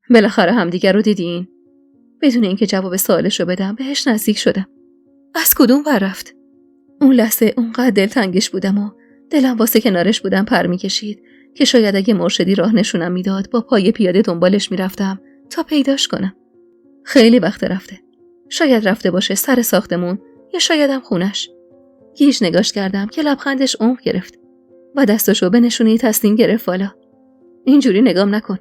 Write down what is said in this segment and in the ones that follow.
بالاخره همدیگر رو دیدین؟ بدون اینکه جواب سوالش رو بدم بهش نزدیک شدم. از کدوم ور رفت؟ اون لحظه اونقدر دلتنگش بودم و دلم واسه کنارش بودم پر میکشید که شاید اگه مرشدی راه نشونم میداد با پای پیاده دنبالش میرفتم تا پیداش کنم. خیلی وقت رفته. شاید رفته باشه سر ساختمون یا شایدم خونش. گیج نگاش کردم که لبخندش عمق گرفت و دستشو به نشونه تسلیم گرفت والا. اینجوری نگام نکن.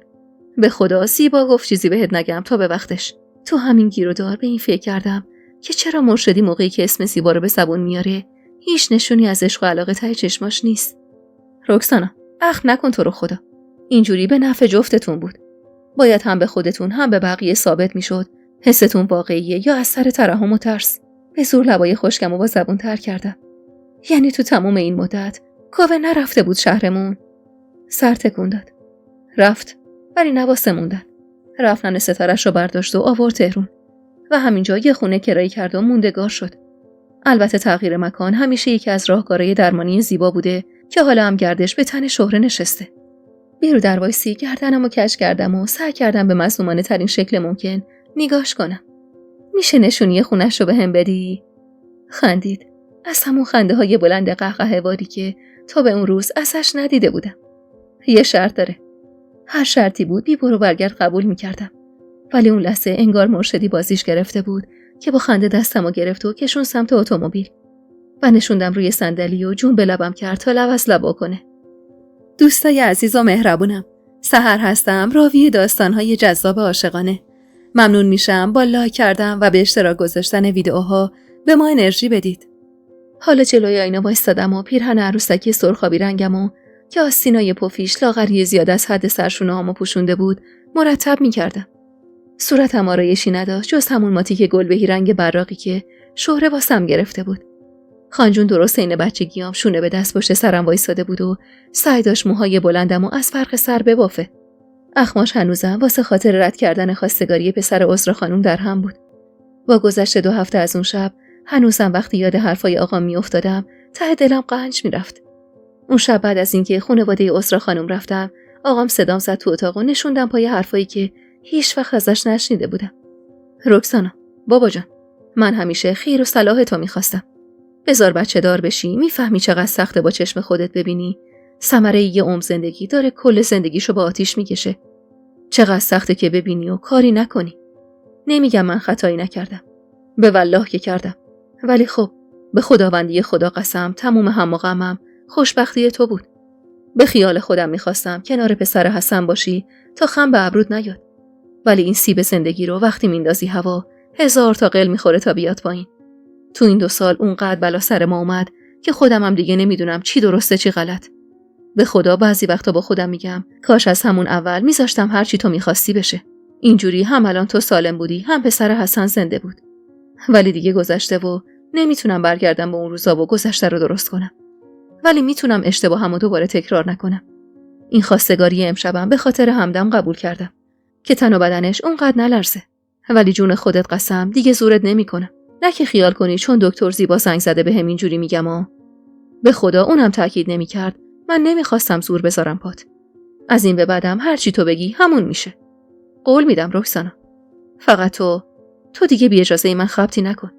به خدا زیبا گفت چیزی بهت نگم تا به وقتش. تو همین گیرودار به این فکر کردم که چرا مرشدی موقعی که اسم زیبا رو به زبون میاره هیچ نشونی از عشق و علاقه ته چشماش نیست. رکسانا، اخم نکن تو رو خدا. اینجوری به نفع جفتتون بود. باید هم به خودتون هم به بقیه ثابت میشد حستون واقعیه یا از سر ترحم و ترس. به زور لبای خشکم و با زبون تر کردم. یعنی تو تمام این مدت کاوه نرفته بود شهرمون؟ سر تکون داد. رفت، ولی نواسه موندن. رفتن ستارش رو برداشت و آورد تهرون و همینجا یه خونه کرایه کرد و موندگار شد. البته تغییر مکان همیشه یکی از راهکارهای درمانی زیبا بوده که حالا هم گردش به تن شهره نشسته. بیرو در وایسی گردنمو کج کردم و سعی کردم به مظلومانه ترین شکل ممکن نگاش کنم. میشه نشونی خونش رو به هم بدی؟ خندید. از همون خنده های بلند قهقه‌واری که تا به اون روز ازش ندیده بودم. یه شرط داره. هر شرطی بود بی برو برگرد قبول میکردم. ولی اون لحظه انگار مرشدی بازیش گرفته بود که با خنده دستمو گرفت و کشون سمت اتومبیل و نشوندم روی صندلی و جون به لبم کرد تا لب از لبا کنه. دوستای عزیز و مهربونم، سحر هستم، راوی داستان‌های جذاب عاشقانه. ممنون میشم با لایک کردن و به اشتراک گذاشتن ویدیوها به ما انرژی بدید. حالا جلوی آینه وایسادم و پیرهن عروسکی سرخابی رنگمو که آستینای پفیش لاغری زیاد از حد سرشونه‌هامو پوشونده بود مرتب می‌کردم. صورتم آرایشی نداشت جز همون ماتیک گلبهی رنگ براقی که شهره واسم گرفته بود. خانجون درست این بچگیام شونه به دست پشت سرم وایساده بود و سعی داشت موهای بلندمو از فرق سر ببافه. اخماش هنوزم واسه خاطر رد کردن خواستگاری پسر عذر خانم در هم بود. با گذشت 2 هفته از اون شب هنوزم وقتی یاد حرفای آقام میافتادم ته دلم قنچ میرفت. اون شب بعد از اینکه خانواده عذر خانم رفتم، آقام صدام زد تو اتاق و نشوندم پای حرفایی که هیچ وقت ازش نشنیده بودم. رکسانا، بابا جان، من همیشه خیر و صلاح تو میخواستم. بذار بچه دار بشی، میفهمی چقدر سخته با چشم خودت ببینی ثمره یه عمر زندگی داره کل زندگیشو با آتیش میکشه. چقدر سخته که ببینی و کاری نکنی. نمیگم من خطایی نکردم. به والله که کردم. ولی خب به خداوندی خدا قسم تموم هم و غمم خوشبختی تو بود. به خیال خودم میخواستم کنار پسر حسن باشی تا خم به ابرود نیاد. ولی این سیب زندگی رو وقتی میندازی هوا 1000 تا قل میخوره تا بیاد پایین. تو این 2 سال اونقدر بلا سر ما اومد که خودم هم دیگه نمیدونم چی درسته چی غلط. به خدا بعضی وقتا با خودم میگم کاش از همون اول میذاشتم هر چی تو میخواستی بشه. اینجوری هم الان تو سالم بودی هم پسر حسن زنده بود. ولی دیگه گذشته و نمیتونم برگردم به اون روزا و گذشته رو درست کنم. ولی میتونم اشتباهمو دوباره تکرار نکنم. این خواستگاری امشبم به خاطر همدم قبول کردم که تن و بدنش اونقدر نلرزه. ولی جون خودت قسم دیگه زورت نمیکنم. نه که خیال کنی چون دکتر زیبا زنگ زده به هم اینجوری میگم به خدا اونم تاکید نمیکرد. من نمیخواستم زور بذارم پات. از این به بعدم هر چی تو بگی همون میشه. قول میدم رکسانا. فقط تو دیگه بی اجازه من خبطی نکن.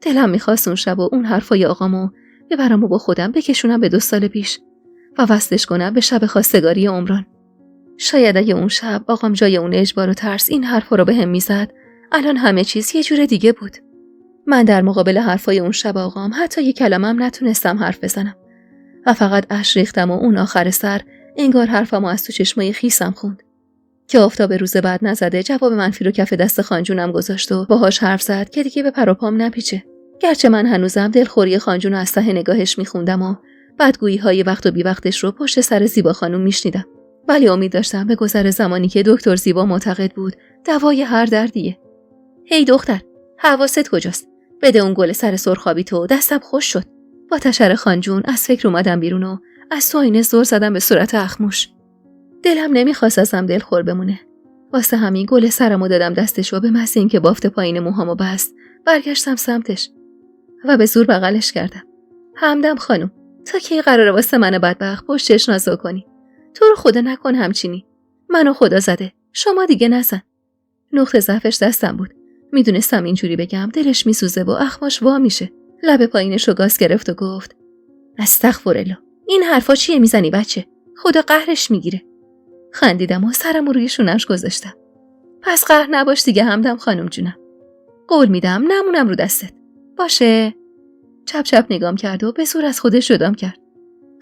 دلم میخواست اون شب و اون حرفای آقامو ببرم و با خودم بکشونم به 2 سال پیش و وصلش کنم به شب خواستگاری عمران. شاید اگه اون شب آقام جای اون اجبار و ترس این حرفا رو بهم میزد الان همه چیز یه جور دیگه بود. من در مقابل حرفای اون شب آقام حتی یه کلمه‌ام نتونستم حرف بزنم و فقط اشک ریختم و اون آخر سر انگار حرفمو از تو چشمای خیسم خوند که آفتاب روز بعد نزده جواب منفی رو کف دست خانجونم گذاشت و باهاش حرف زد که دیگه به پر و پام نپیچه. گرچه من هنوزم دلخوری خانجون رو از ته نگاهش میخوندم و بدگویی‌های وقت و بی وقتش رو پشت سر زیبا خانم میشنیدم، ولی امید داشتم به گذر زمانی که دکتر زیبا معتقد بود دوای هر دردیه. هی دختر، حواست کجاست؟ بده اون گل سر سرخابی تو. دستم خوش شد. با تشر خانجون از فکر اومدم بیرون و از تو آینه زور زدم به صورت اخموش. دلم نمیخواست ازم دلخور بمونه. واسه همین گل سرمو دادم دستش و به محض اینکه بافت پایین موهامو بست برگشتم سمتش و به زور بغلش کردم. همدم خانم، تا کی قراره واسه من بدبخت پشتش نازو کنی؟ تو رو خدا نکن همچینی. منو خدا زده. شما دیگه نزن. نقطه ضعفش دستم بود. میدونستم اینجوری بگم دلش میسوزه و اخماش وا میشه. لب پایینشو گاز گرفت و گفت استغفرالله. این حرفا چیه میزنی بچه؟ خدا قهرش میگیره. خندیدم و سرم روی شونش گذاشتم. پس قهر نباش دیگه همدم خانم جونم. قول میدم نمونم رو دستت. باشه؟ چپ چپ نگام کرد و به زور از خودش جدام کرد.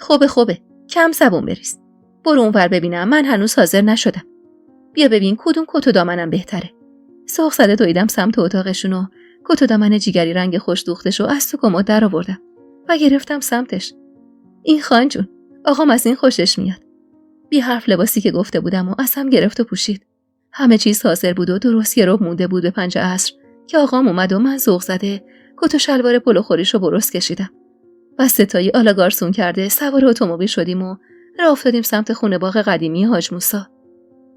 خوبه. کم زبون بریز. برو اونور ببینم من هنوز حاضر نشدم. بیا ببین کدوم کت و دامنم بهتره. سوق زده دویدم سمت اتاقشون و کت و دامن جیگری رنگ خوش دوختشو از تو کمد در آوردم و گرفتم سمتش. این خان جون، آقام از این خوشش میاد. بی حرف لباسی که گفته بودم و از هم گرفت و پوشید. همه چیز حاضر بود و درست یه ربع مونده بود به 5 عصر که آقام اومد و من ذوق زده کت و شلوار پلو خوریشو برست کشیدم. و ستایی آلا گارسون کرده سوار اتومبیل شدیم و راه افتادیم سمت خونه باغ قدیمی حاج موسی.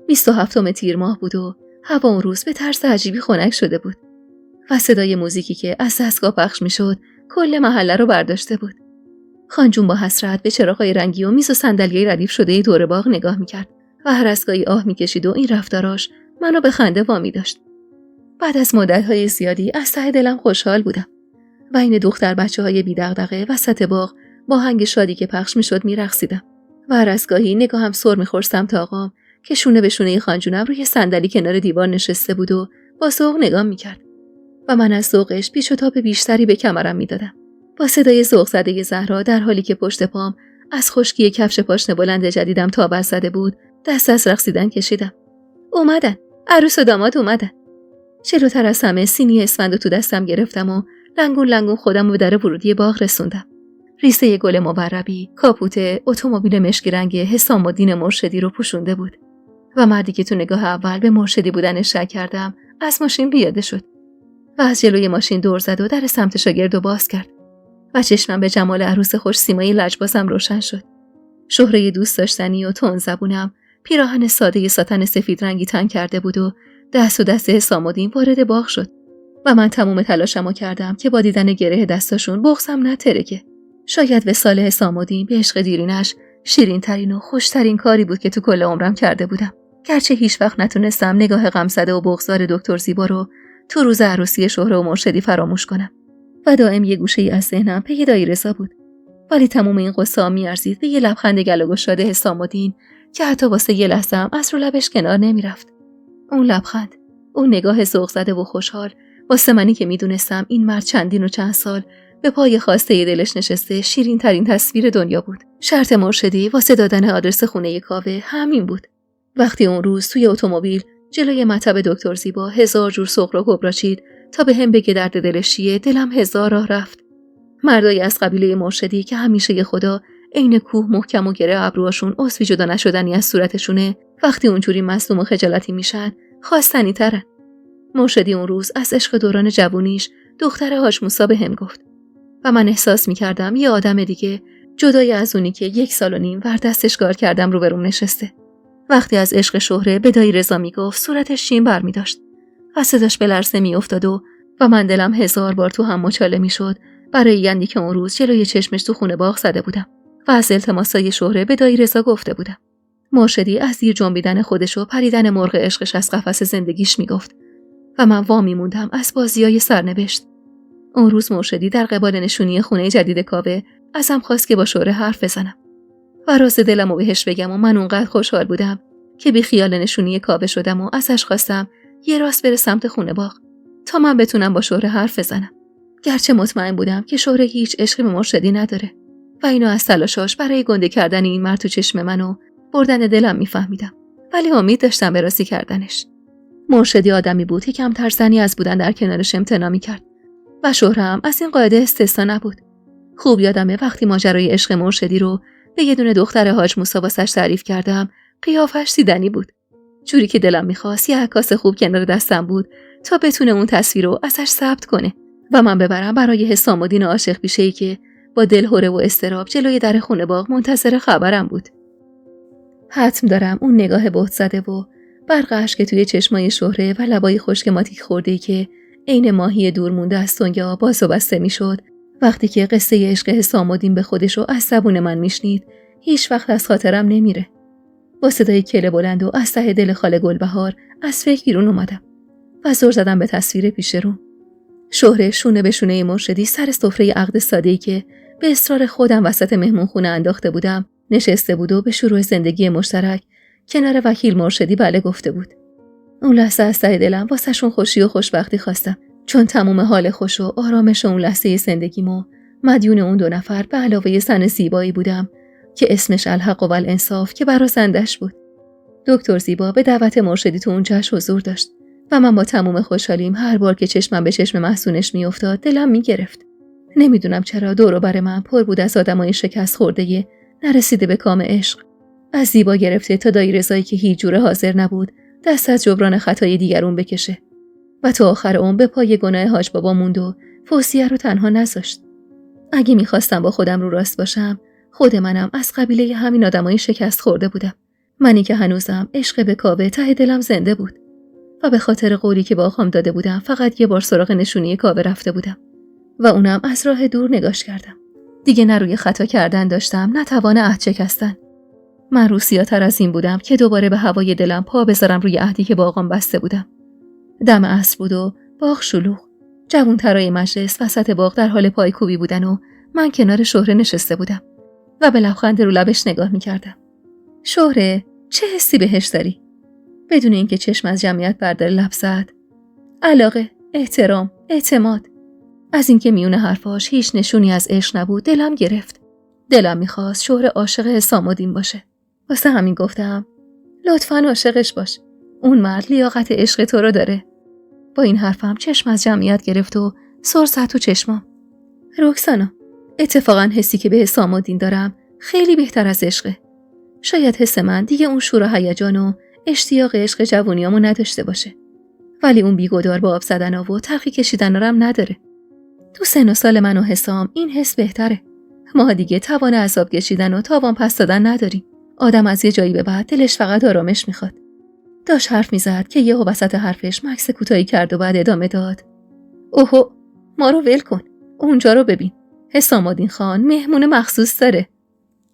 27 تیر ماه بود و هوا اون روز به طرز عجیبی خنک شده بود و صدای موزیکی که از دستگاه پخش میشد کل محله رو برداشته بود. خانجون با حسرت به چراغای رنگی و میز و صندلیای ردیف شده دور باغ نگاه میکرد و هر از گاهی آه میکشید و این رفتاراش منو به خنده وامی داشت. بعد از مدت‌های زیادی از ته دلم خوشحال بودم و این دختر بچه‌های بی‌دغدغه وسط باغ با آهنگ شادی که پخش میشد میرقصیدم و هر از گاهی نگاهم سر می‌خورد تا آقام که شونه به شونه خانجونم روی صندلی کنار دیوار نشسته بود و با ذوق نگاه میکرد و من از ذوقش پیچ و تاب بیشتری به کمرم میدادم. با صدای ذوق زده زهرا در حالی که پشت پام از خشکی کفش پاشنه بلند جدیدم تاب زده بود دست از رقصیدن کشیدم. اومدن، عروس و داماد اومدن. جلوتر از همه سینی اسفندو تو دستم گرفتم و لنگون خودم به در ورودی باغ رسوندم. ریسه گل موربی، کاپوت اتومبیل مشکی رنگ حسام الدین مرشدی رو پوشونده بود و مردی که تو نگاه اول به مرشدی بودنش شک کردم از ماشین پیاده شد و از جلوی ماشین دور زد و در سمت شاگرد رو باز کرد و چشمم به جمال عروس خوش سیمایی لجبازم روشن شد. شهره دوست داشتنی و تند زبونم پیراهن ساده ساتن سفید رنگی تن کرده بود و دست حسام الدین وارد باغ شد و من تمام تلاشمو کردم که با دیدن گره دستاشون بغضم نترکه. شاید وصال حسام الدین به عشق دیرینش شیرین ترین و خوشترین کاری بود که تو کل عمرم کرده بودم. گرچه هیچ وقت نتونستم نگاه غمزده و بغض‌زار دکتر زیبا رو تو روز عروسی شهره و مرشدی فراموش کنم و دائم یه گوشه‌ای از ذهنم پی دایی رضا بود. ولی تمام این قصه می‌ارزید به یه لبخند گل و گشاده حسام الدین که حتی واسه یه لحظه هم از رو لبش کنار نمیرفت. اون لبخند، اون نگاه ذوق زده و خوشحال واسه منی که میدونستم این مرد چندین و چند سال به پای خواسته دلش نشسته شیرین ترین تصویر دنیا بود. شرط مرشدی واسه دادن آدرس خونه کاوه همین بود. وقتی اون روز توی اتومبیل جلوی مطب دکتر زیبا 1000 جور سغر و کبرا چید تا به هم بگه درد دلش چیه، دلم 1000 راه رفت. مردای از قبیله مرشدی که همیشه خدا عین کوه محکم و گره ابروهاشون عضوی جدا نشدنی از صورتشونه، وقتی اونجوری مصدوم و خجالتی میشن خواستنی ترن. مرشدی اون روز از عشق دوران جوونیش دختر حاج موسی به هم گفت و من احساس میکردم یه آدم دیگه جدای از اونی که 1.5 سال ور دستش کار کردم روبروم نشسته. وقتی از عشق شهره به دایی رضا میگفت صورتش شین بر میداشت و صداش به لرزه میافتاد و من دلم 1000 بار تو هم مچاله میشد برای یندی که اون روز جلوی چشمش تو خونه باغ زده بودم و از التماسای شهره به دایی رضا گفته بودم. مرشدی از زیر جنبیدن خودش و پریدن مرغ عشقش از قفس زندگیش میگفت و من وامی موندم از بازیای سرنوشت. اون روز مرشدی در قبال نشونی خونه جدید کاوه ازم خواست که با شهره حرف بزنم و راز دلمو بهش بگم و من اونقدر خوشحال بودم که بی خیال نشونی کاوه شدم و ازش خواستم یه راست بره سمت خونه باغ تا من بتونم با شهره حرف بزنم. گرچه مطمئن بودم که شهره هیچ عشقی به مرشدی نداره و اینو از تلاشاش برای گنده کردن این مرد تو چشم منو بردن دلم میفهمیدم، ولی امید داشتم به راضی کردنش. مرشدی آدمی بود که کم ترسنی از بودن در کنارش امتناع می‌کرد و شهره هم از این قاعده استثنا نبود. خوب یادمه وقتی ماجرای عشق مرشدی رو به یه دونه دختر حاج موسی واسش تعریف کردم، قیافش دیدنی بود. جوری که دلم می‌خواست یه عکاس خوب کنار دستم بود تا بتونه اون تصویر رو ازش ثبت کنه و من ببرم برای حسام الدین عاشق بیشه‌ای که با دلهره و استراب جلوی در خونه باغ منتظر خبرم بود. حتم دارم اون نگاه بهت زده و برق اشک توی چشمای شهره و لبای خشک ماتیک خورده‌ای که عین ماهی دور مونده از دنیا باز و بسته میشد وقتی که قصه عشق حسام الدین به خودش رو از زبون من میشنید هیچ وقت از خاطرم نمیره. با صدای کله بلند و از ته دل خاله گلبهار از فکر بیرون اومدم و زور زدم به تصویر پیش رو. شهره شونه به شونه مرشدی سر سفره عقد ساده‌ای که به اصرار خودم وسط مهمونخونه انداخته بودم نشسته بود و به شروع زندگی مشترک کنار وکیل مرشدی بله گفته بود. اون لحظه از ته دلم واسه‌شون خوشی و خوشبختی خواستم، چون تمام حال خوش و آرامش اون لحظه زندگیمو مدیون اون 2 نفر به علاوه زن زیبایی بودم که اسمش الحق و الانصاف که برازندش بود. دکتر زیبا به دعوت مرشدی تو اون جشن حضور داشت و من با تمام خوشحالیم هر بار که چشمم به چشم محسونش میافتاد دلم میگرفت. نمیدونم چرا دور و بر من پر بود از آدمای شکست خورده نرسیده به کام عشق، از زیبا گرفته تا دایی رضایی که هیچ جوره حاضر نبود دست از جبران خطای دیگرون بکشه و تا آخر عمر به پای گناه حاج بابا موند و فوزیه رو تنها نذاشت. اگه میخواستم با خودم رو راست باشم، خود منم از قبیله همین آدمای شکست خورده بودم. منی که هنوزم عشق به کاوه ته دلم زنده بود و به خاطر قولی که با آقام داده بودم فقط یه بار سراغ نشونی کاوه رفته بودم و اونم از راه دور نگاش کردم. دیگه نه روی خطا کردن داشتم، نه توان عهد شکستن. من روسیاتر از این بودم که دوباره به هوای دلم پا بذارم روی عهدی که با آقام بسته بودم. دم عصر بود و باغ شلوغ. جوانترای مجلس وسط باغ در حال پایکوبی بودن و من کنار شهره نشسته بودم و به لبخند رو لبش نگاه می‌کردم. شهره، چه حسی بهش داری؟ بدون اینکه چشم از جمعیت برداره لب زد. علاقه، احترام، اعتماد. از اینکه میون حرفاش هیچ نشونی از عشق نبود دلم گرفت. دلم می‌خواست شهره عاشق حسام الدین باشه. واسه همین گفتم لطفاً عاشقش باش. اون مرد لیاقت عشق تو رو داره. با این حرفم چشم از جمعیت گرفت و سر زد تو چشمم. رکسانا، اتفاقاً حسی که به حسام الدین دارم خیلی بهتر از عشقه. شاید حس من دیگه اون شور و هیجان و اشتیاق عشق جوونیامو نداشته باشه. ولی اون بیگدار با آب زدن و تلخی کشیدن رم نداره. تو سن و سال من و حسام این حس بهتره. ما دیگه توان عذاب کشیدن و تاوان پس دادن نداریم. آدم از یه جایی به بعد دلش فقط آرامش میخواد. داشت حرف میزد که یهو وسط حرفش مکث کوتاهی کرد و بعد ادامه داد. اوهو، ما رو ول کن. اونجا رو ببین. حسام الدین خان مهمون مخصوص داره.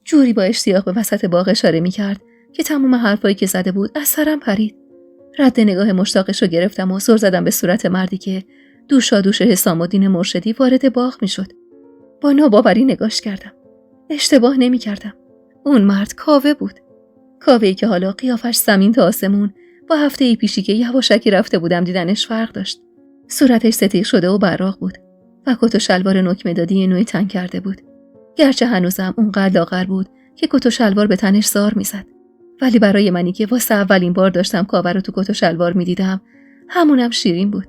جوری با اشتیاق به وسط باغ اشاره میکرد که تمام حرفایی که زده بود از سرم پرید. رد نگاه مشتاقش رو گرفتم و سر زدم به صورت مردی که دوشادوش حسام الدین مرشدی وارد باغ میشد. با ناباوری نگاش کردم. اشتباه نمیکردم. اون مرد کاوه بود. کاوه‌ای که حالا قیافش زمین تا آسمون با هفته‌ای پیشی که یواشکی رفته بودم دیدنش فرق داشت. صورتش ستیغ شده و براق بود و کت و شلوار نوک مدادی نوعی تنگ کرده بود. گرچه هنوزم اونقدر لاغر بود که کت و شلوار به تنش زار میزد، ولی برای منی که واسه اولین بار داشتم کاوه رو تو کت و شلوار میدیدم همونم شیرین بود.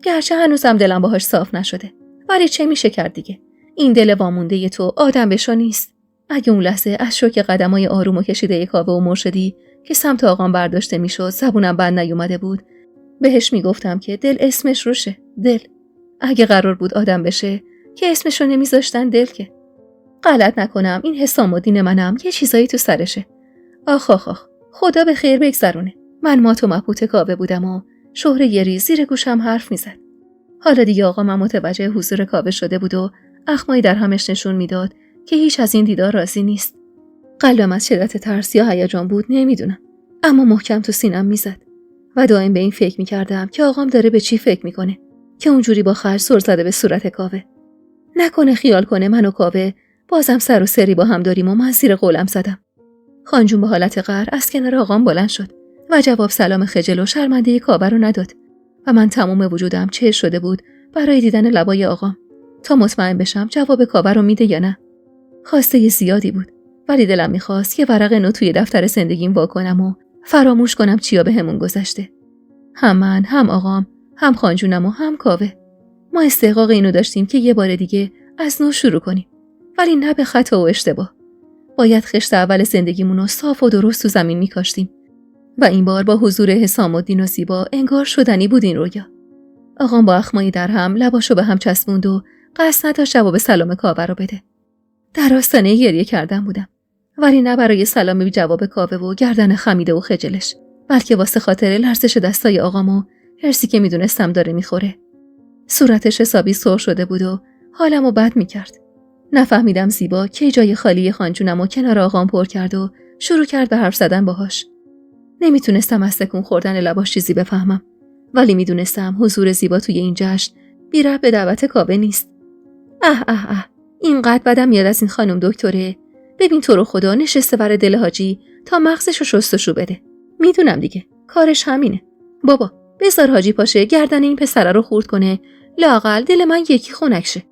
گرچه هنوزم دلم باهاش صاف نشده، ولی چه میشه کرد دیگه؟ این دل وامونده تو آدم بشو نیست. اگه اون لحظه از شوک قدمای آروم و کشیده کاوه و مرشدی که سمت آقام برداشته میشد زبونم بند نیومده بود، بهش میگفتم که دل اسمش روشه. دل. اگه قرار بود آدم بشه که اسمشو نمیذاشتن دل که. غلط نکنم این حسام الدین منم یه چیزایی تو سرشه. آخ آخ آخ، خدا به خیر بگذرونه. من مات و مبهوت کاوه بودم و شهره یه ریز زیر گوشم حرف میزد. حالا دیگه آقا من متوجه حضور کاوه شده بود و اخمایی در همش نشون میداد که هیچ از این دیدار راضی نیست. قلبم از شدت ترس یا هیجان بود نمیدونم، اما محکم تو سینم میزد و دائم به این فکر میکردم که آقام داره به چی فکر میکنه که اونجوری با خرج سر زده به صورت کاوه. نکنه خیال کنه من و کاوه بازم سر و سری با هم داریم و من زیر قولم زدم. خانجون به حالت قهر از کنار آقام بلند شد و جواب سلام خجل و شرمنده کاوه رو نداد و من تمام وجودم چه شده بود برای دیدن لبای آقام تا مطمئن بشم جواب کاوه رو میده یا نه. خواسته زیادی بود، ولی دلم میخواست یه ورق نوت توی دفتر زندگیم وا کنم و فراموش کنم چیا بهمون گذشته. هم من، هم آقام، هم خانجونم و هم کاوه. ما استحقاق اینو داشتیم که یه بار دیگه از نو شروع کنیم، ولی نه به خطا و اشتباه. باید خشت اول زندگیمون رو صاف و درست تو زمین میکاشتیم و این بار با حضور حسام الدین و زیبا انگار شدنی بود این رویا. آقام با اخمایی در هم لباشو به هم چسبوند و قصد نداشت جواب سلام کاوه رو بده. در آستانه گریه کردن بودم، ولی نه برای سلام بی جواب کاوه و گردن خمیده و خجلش، بلکه واسه خاطر لرزش دستای آقام و هرسی که میدونستم داره میخوره. صورتش حسابی سرخ شده بود و حالمو بد میکرد. نفهمیدم زیبا کی جای خالی خانجونمو کنار آقام پر کرد و شروع کرد به حرف زدن باهاش. نمیتونستم از تکون خوردن لباش چیزی بفهمم، ولی میدونستم حضور زیبا توی این جشن بی ربط به دعوت کاوه نیست. اینقدر بدم میاد از این خانم دکتره. ببین تو رو خدا نشسته بر دل حاجی تا مغزشو شستشو بده. میدونم دیگه کارش همینه. بابا بذار حاجی پاشه گردن این پسره رو خورد کنه، لااقل دل من یکی خنک شه.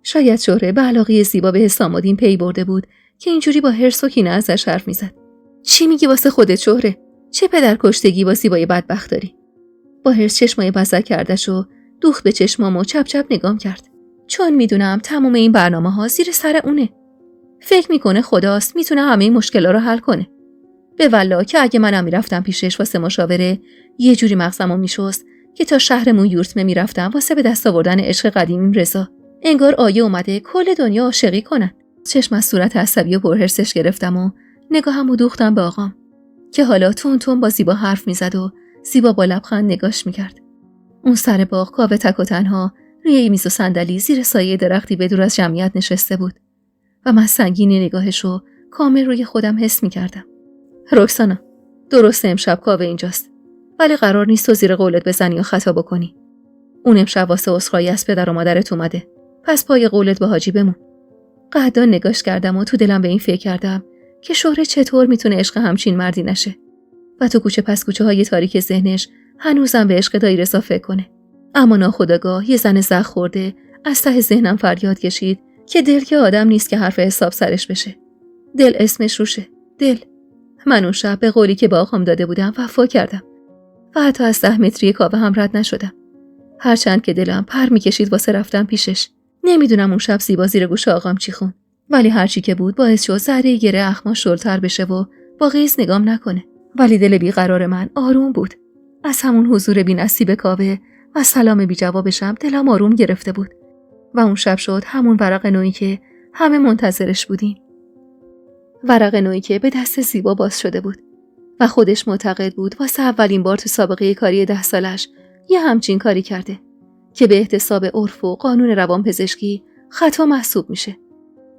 شاید شهره به علاقه زیبا به حسام الدین پی برده بود که اینجوری با حرص و کینه ازش حرف میزد. چی میگی واسه خودت شهره؟ چه پدر کشتگی با زیبای بدبخت داری؟ با حرص چشمای بزک کردش و دوخت به چشمامو چپ چپ نگام کرد. چون میدونم تمام این برنامه‌ها زیر سر اونه. فکر میکنه خداست میتونه همه این مشکل‌ها رو حل کنه. به والله که اگه منم میرفتم پیشش واسه مشاوره، یه جوری مغزمو میشست که تا شهرمون یورتمه میرفتم واسه به دست آوردن عشق قدیمیم رضا. انگار آیه اومده کل دنیا عاشقی کنن. چشم از صورت عصبی و پرهرسش گرفتم و نگاهمو دوختم به آقام که حالا تون تون با زیبا حرف میزد و زیبا با لبخند نگاش میکرد. اون سر باغ کاوه تک و تنها روی میز و صندلی زیر سایه درختی بدور از جمعیت نشسته بود و من سنگینی نگاهشو کامل روی خودم حس میکردم. رکسانا، درسته امشب کاوه اینجاست، ولی قرار نیست تو زیر قولت بزنی و خطا بکنی. اون امشب واسه عذرخواهی از پدر و مادرت اومده، پس پای قولت به حاجی بمون. قدردان نگاش کردم و تو دلم به این فکر کردم که شهره چطور میتونه عشق همچین مردی نشه و تو کوچه پس کوچه های تاریک ذهنش هنوزم به عشق دایی رضا فکر کنه. اما ناخودآگاه یه زن زخم خورده از ته ذهنم فریاد کشید که دل که آدم نیست که حرف حساب سرش بشه. دل اسمش روشه. دل. من اون شب به قولی که با آقام داده بودم وفا کردم و حتی از 10 متری کاوه هم رد نشدم. هرچند که دلم پر میکشید واسه رفتن پیشش. نمیدونم اون شب زیبا زیر گوش آقام چی خون، ولی هرچی که بود باعث شد ذره گره اخما شلتر بشه و با غیظ نگام نکنه. ولی دل بیقرار من آروم بود. از همون حضور بی‌نصیب کاوه و سلام بی جوابشم دلم آروم گرفته بود و اون شب شد همون ورق نویی که همه منتظرش بودیم. ورق نویی که به دست زیبا باز شده بود و خودش معتقد بود واسه اولین بار تو سابقه کاری 10 سالش یه همچین کاری کرده که به احتساب عرف و قانون روانپزشکی خطا محسوب میشه.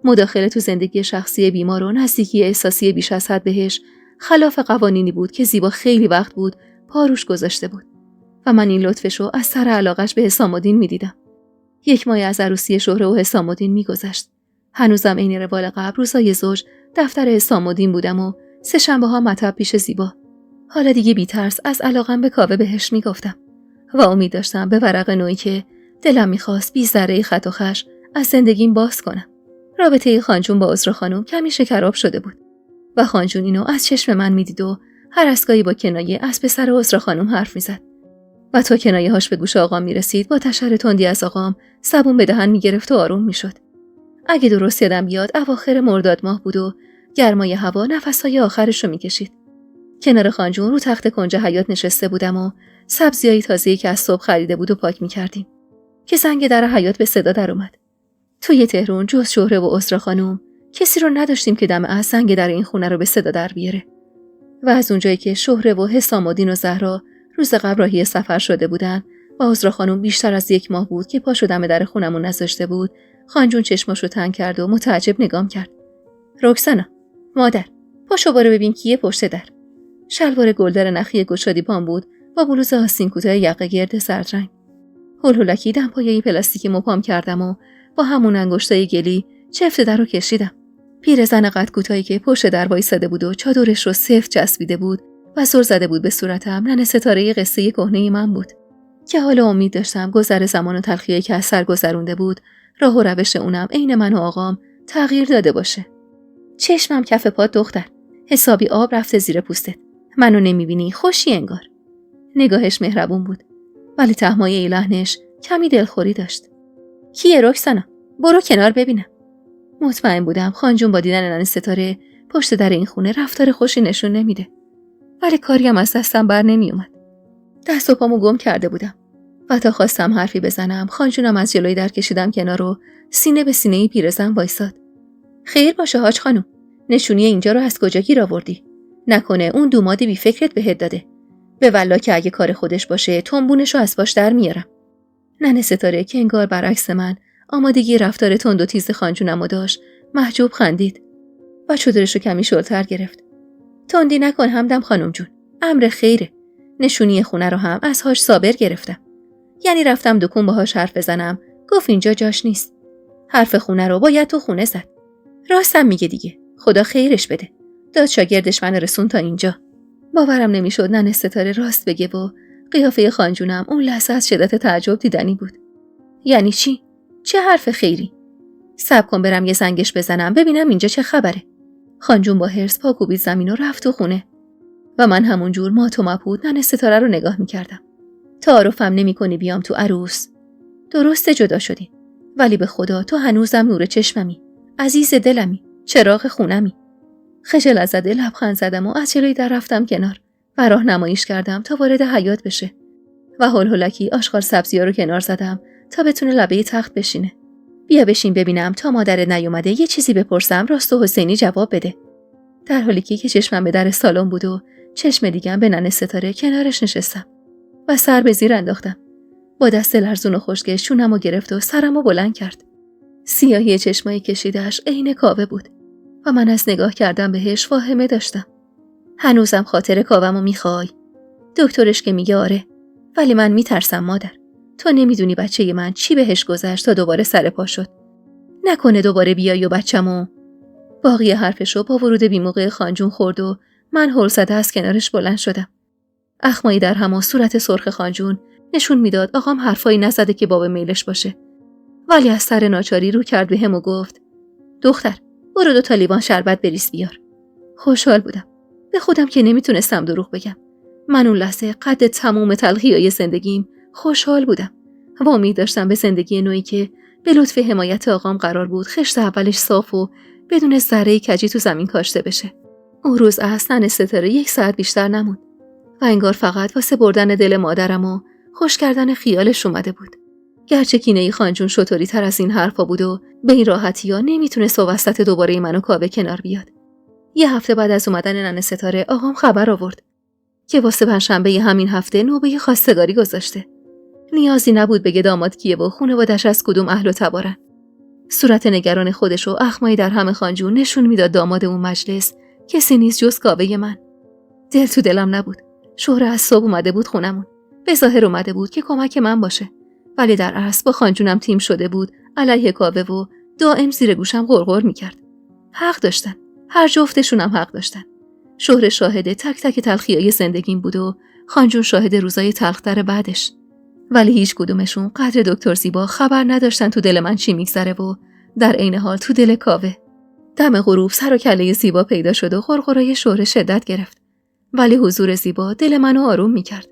مداخله تو زندگی شخصی بیمار و نزدیکی احساسی بیش از حد بهش خلاف قوانینی بود که زیبا خیلی وقت بود پاروش گذاشته بود و من این لطفشو از سر علاقش به حسام الدین میدیدم. 1 ماه از عروسی شهره و حسام الدین میگذشت. هنوزم عین روال قبل روزای زوج دفتر حسام الدین بودم و 3 شنبه‌ها مطب پیش زیبا. حالا دیگه بی‌ترس از علاقم به کاوه بهش میگفتم و امید داشتم به ورق نویی که دلم میخواست بی ذره خط و خش از زندگیم باز کنم. رابطه خانجون با عذرا خانم کمی شکراب شده بود و خانجون اینو از چشم من میدید و هر اسکایی با کنایه از پسر عذرا خانم حرف میزد و تا کنایه هاش به گوش آقام میرسید با تشر تندی از آقام صبون به دهن میگرفت و آروم میشد. اگه درست یادم بیاد اواخر مرداد ماه بود و گرمای هوا نفسهای آخرشو میکشید. کنار خانجون رو تخت کنج حیاط نشسته بودم و سبزیای تازه‌ای که از صبح خریده بود و پاک میکردیم که زنگ در حیاط به صدا در اومد. توی تهران جز شهره و عذرا خانم کسی رو نداشتیم که دم از زنگ در این خونه رو به صدا در بیاره و از اونجایی که شهره و حسام الدین و زهرا روز قبل راهی سفر شده بودن و عذرا خانم بیشتر از 1 ماه بود که پاشو دم در خونمون نذاشته بود، خانجون چشماشو تنگ کرد و متعجب نگام کرد. رکسانا، مادر، پاشو برو ببین کیه پشت در. شلوار گلدر نخی گشادی پام بود با بلوز آستین کوتاه یقه گرد زرد رنگ. هولهولکی دم پایه پلاستیکی مپام کردم و با همون انگشتای گلی چفت در رو کشیدم. پیرزن قد کوتاهی که پشت در وایساده بود و چادرش رو سفت چسبیده بود و سر زده بود به صورتم ننه ستاره قصه کهنه من بود که حالا امید داشتم گذر زمان و تلخیه که از سر گذرونده بود راه و روش اونم عین من و آقام تغییر داده باشه. چشمم کف پات دختر، حسابی آب رفته زیر پوستت. منو نمیبینی خوشی انگار. نگاهش مهربون بود ولی تهمایه لحنش کمی دلخوری داشت. کیه رکسانا؟ برو کنار ببینم. مطمئن بودم خانجون با دیدن ننه ستاره پشت در این خونه رفتار خوشی نشون نمیده، ولی کاریم از دستم بر نمی اومد. دست و پامو گم کرده بودم و تا خواستم حرفی بزنم خانجونم از جلوی در کشیدم کنار و سینه به سینه پیرزن وایساد. خیر باشه حاج خانم، نشونی اینجا رو از کجا گیر آوردی؟ نکنه اون دوماد بی فکرت بهت داده؟ به والله که اگه کار خودش باشه تنبونشو از باش در میارم. ننه ستاره که انگار برعکس من آمادگی رفتار تند و تیز خانجونمو داشت محجوب خندید و چادرشو کمی شلتر گرفت. تندی نکن همدم خانم جون. امر خیره. نشونی خونه رو هم از هاش صابر گرفتم. یعنی رفتم دکون باهاش حرف بزنم، گفت اینجا جاش نیست. حرف خونه رو باید تو خونه زد. راستم میگه دیگه. خدا خیرش بده. داد شاگردش من رسون تا اینجا. باورم نمیشد ننه ستاره راست بگه و قیافه خانجونم اون لحظه از شدت تعجب دیدنی بود. یعنی چی؟ چه حرف خیری؟ صبر کن برم یه زنگش بزنم ببینم اینجا چه خبره. خانجون با حرص پا کوبید زمین و رفت تو خونه و من همونجور مات و مبهوت ننه ستاره رو نگاه میکردم. تعارفم نمی‌کنی بیام تو عروس. درسته جدا شدیم، ولی به خدا تو هنوزم نور چشممی، عزیز دلمی، چراغ خونمی. خجل زده لبخند زدم و از جلوی در رفتم کنار و راهنماییش کردم تا وارد حیاط بشه و هولکی آشغال سبزی‌ها رو کنار زدم تا بتونه لبه تخت بشینه. بیا بشین ببینم تا مادرت نیومده یه چیزی بپرسم راست و حسینی جواب بده. در حالی که چشمم به در سالن بود و چشم دیگم به ننه ستاره کنارش نشستم و سر به زیر انداختم. با دست لرزون و خشکش شونمو گرفت و سرمو بلند کرد. سیاهی چشمای کشیده‌اش عین کاوه بود و من از نگاه کردم بهش واهمه داشتم. هنوزم خاطر کاوه‌مو میخوای؟ دکترش که میگه آره، ولی من میترسم مادر. تو نمیدونی بچه من چی بهش گذشت تا دوباره سر پا شد. نکنه دوباره بیای و بچه‌مو. باقی حرفشو با ورود بیموقع خانجون خورد و من هول زده از کنارش بلند شدم. اخمایی در هم و صورت سرخ خانجون نشون میداد آقام حرفایی نزده که باب میلش باشه. ولی از سر ناچاری رو کرد بهم و گفت دختر برو 2 لیوان شربت بریز بیار. خوشحال بودم. به خودم که نمیتونستم دروغ بگم. من اون لحظه قد تموم تلخی‌های زندگیم خوشحال بودم و امید داشتم به زندگی نوعی که به لطف حمایت آقام قرار بود خشت اولش صاف و بدون ذره کجی تو زمین کاشته بشه. اون روز اصلا ستاره 1 ساعت بیشتر نموند و انگار فقط واسه بردن دل مادرم و خوش کردن خیالش اومده بود. گرچه کینه خانجون شطوری تر از این حرفا بود و به این راحتی ها نمیتونست وسط دوباره من و کاوه کنار بیاد. 1 هفته بعد از اومدن ننه ستاره آقام خبر آورد که واسه پنجشنبه همین هفته نوبه خواستگاری گذاشته. نیازی نبود بگه داماد کیه و خانواده‌اش از کدوم اهل و تبارن. صورت نگران خودش و اخمایی در هم خانجون نشون میداد داماد اون مجلس کسی نیست جز کاوه من. دل تو دلم نبود. شهره از صبح اومده بود خونمون. به ظاهر اومده بود که کمک من باشه. ولی در اصل با خانجونم تیم شده بود علیه کاوه و دائم زیر گوشم غرغر میکرد. حق داشتن. هر جفتشونم حق داشتن. شهره شاهد تک تک تلخیای زندگیم بود و خانجون شاهد روزای تلختر بعدش. ولی هیچ کدومشون قدر دکتر زیبا خبر نداشتن تو دل من چی میگذره و در عین حال تو دل کاوه. دم غروب سر و کله زیبا پیدا شد و غرغرای شهره شدت گرفت. ولی حضور زیبا دل منو آروم میکرد.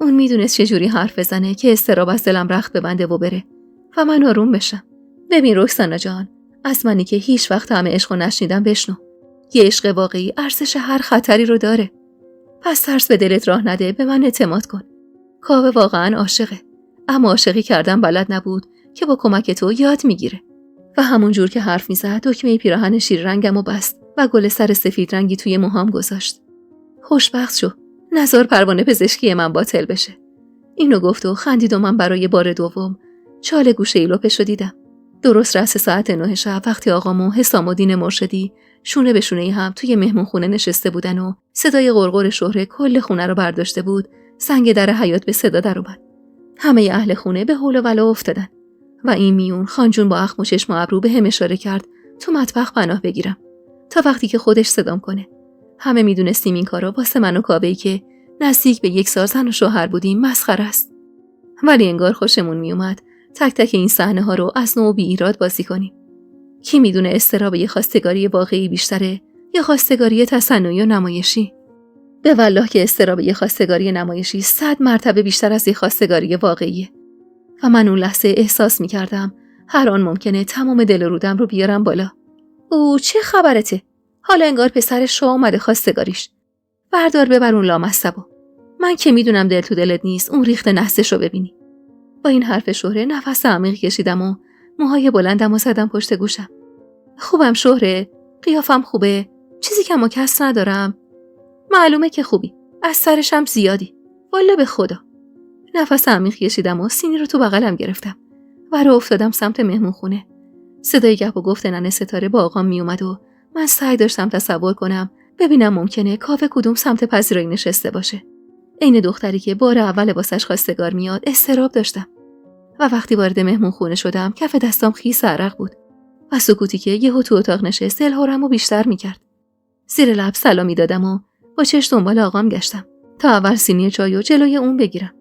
اون میدونست چجوری حرف بزنه که اضطراب از دلم رخت ببنده و بره و من آروم بشم. ببین رکسانا جان، از منی که هیچ وقت همه عشقو نشنیدم بشنو. یه عشق واقعی ارزش هر خطری رو داره. پس ترس به دلت راه نده، به من اعتماد کن. کاوه واقعا عاشقه، اما عاشقی کردن بلد نبود که با کمک تو یاد میگیره. و همون جور که حرف میزد دکمه پیراهن شیر رنگمو بست و گل سر سفید رنگی توی موهام گذاشت. خوشبخت شو، نذار پروانه پزشکی من باطل بشه. اینو گفت و خندید و من برای بار دوم چال گوشه ایلوپشو دیدم. درست رأس ساعت 9 شب وقتی آقام و حسام الدین مرشدی شونه به شونه هم توی مهمون خونه نشسته بودن و صدای غرغر شهره کل خونه رو برداشته بود، سنگ در حیاط به صدا در اومد. همه اهل خونه به حول و ولا افتادن و این میون خانجون با اخم و چشم و ابرو به هم اشاره کرد تو مطبخ پناه بگیرم تا وقتی که خودش صدام کنه. همه میدونستیم این کارا واسه من و کاوه‌ای که نزدیک به 1 سال زن و شوهر بودیم مسخره است. ولی انگار خوشمون میومد تک تک این صحنه ها رو از نو بی ایراد بازی کنیم. کی میدونه اضطراب یه خواستگاری واقعی بیشتره یا خواستگاری تصنعی و نمایشی؟ به والله که اضطراب یه خواستگاری نمایشی 100 مرتبه بیشتر از یه خواستگاری واقعیه. و من اون لحظه احساس میکردم هر آن ممکنه تمام دل و رودم رو بیارم بالا. او چه خبرته؟ حالا انگار پسر شاه اومده خواستگاریش. بردار ببر اون لامصبو. من که میدونم دل تو دلت نیست اون ریخت نحسشو ببینی. با این حرف شهره نفس عمیق کشیدم و موهای بلندم و زدم پشت گوشم. خوبم شهره، قیافم خوبه، چیزی کم و کس ندارم. معلومه که خوبی، از سرشم زیادی، والا به خدا. نفس عمیق کشیدم و سینی رو تو بغلم گرفتم و راه افتادم سمت مهمون خونه. صدای گپ و گفت ننه ستاره با آقام می اومد و من سعی داشتم تصور کنم ببینم ممکنه کاوه کدوم سمت پذیرایی نشسته باشه. عین دختری که بار اول واسش خواستگار میاد اضطراب داشتم. و وقتی وارد مهمون خونه شدم کف دستام خیس عرق بود و سکوتی که یهو تو اتاق نشست دلهرمو بیشتر میکرد. زیر لب سلامی دادم و با چش دنبال آقام گشتم تا اول سینی چایو جلوی اون بگیرم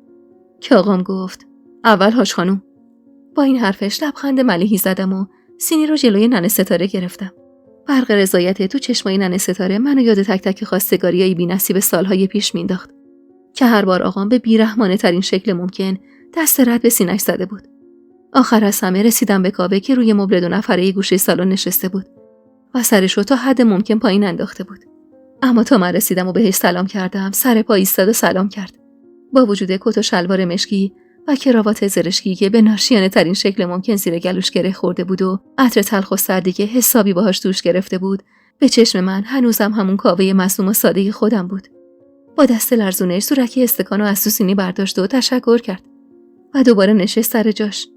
که آقام گفت اول حاج خانوم. با این حرفش لبخند ملیحی زدم و سینی رو جلوی ننه ستاره گرفتم. برق رضایت تو چشمای ننه ستاره منو یاد تک تک خواستگاریای بی‌نصیب سالهای پیش مینداخت که هر بار آقام به بیرحمانه ترین شکل ممکن دست رد به سینه‌اش زده بود. آخر از همه رسیدم به کاوه که روی مبل 2 نفره گوشه سالن نشسته بود و سرش رو تا حد ممکن پایین انداخته بود. اما تا من رسیدم و بهش سلام کردم سر پا ایستاد و سلام کرد. با وجود کت و شلوار مشکی و کراوات زرشکی که به ناشیانه ترین شکل ممکن زیر گلوش گره خورده بود و عطر تلخ و سردی که حسابی باهاش دوش گرفته بود، به چشم من هنوزم همون کاوه معصوم و ساده خودم بود. با دست لرزونش سورکی استکانو از تو سینی برداشت و تشکر کرد و دوباره نشست سر جاش.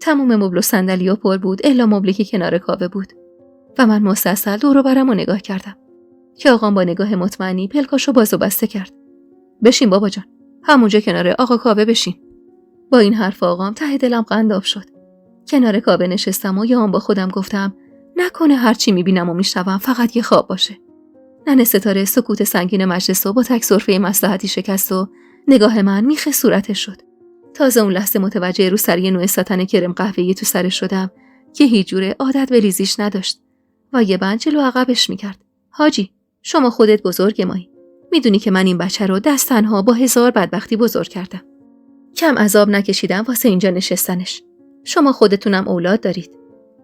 تمام مبل و صندلی‌ها پر بود الا مبلی که کنار کاوه بود و من مسلسل دور و برم و نگاه کردم که آقام با نگاه مطمئنی پلکاشو باز و بسته کرد. بشین بابا جان، همونجا کنار آقا کاوه بشین. با این حرف آقام ته دلم قنداب شد. کنار کاوه نشستم و یهو با خودم گفتم نکنه هرچی میبینم و میشنوم فقط یه خواب باشه. ننه ستاره سکوت سنگین مجلس رو با تک سرفه مصلحتی شکست و نگاه من میخ صورتش شد. تازه اون لحظه متوجه روسری نوع ساتن کرم قهوه‌ای تو سرش شدم که هیچ جوره عادت به ریزیش نداشت و یه بند جلو عقبش میکرد. حاجی، شما خودت بزرگ مایی. میدونی که من این بچه رو دست تنها با 1000 بدبختی بزرگ کردم. کم عذاب نکشیدم واسه اینجا نشستنش. شما خودتونم اولاد دارید.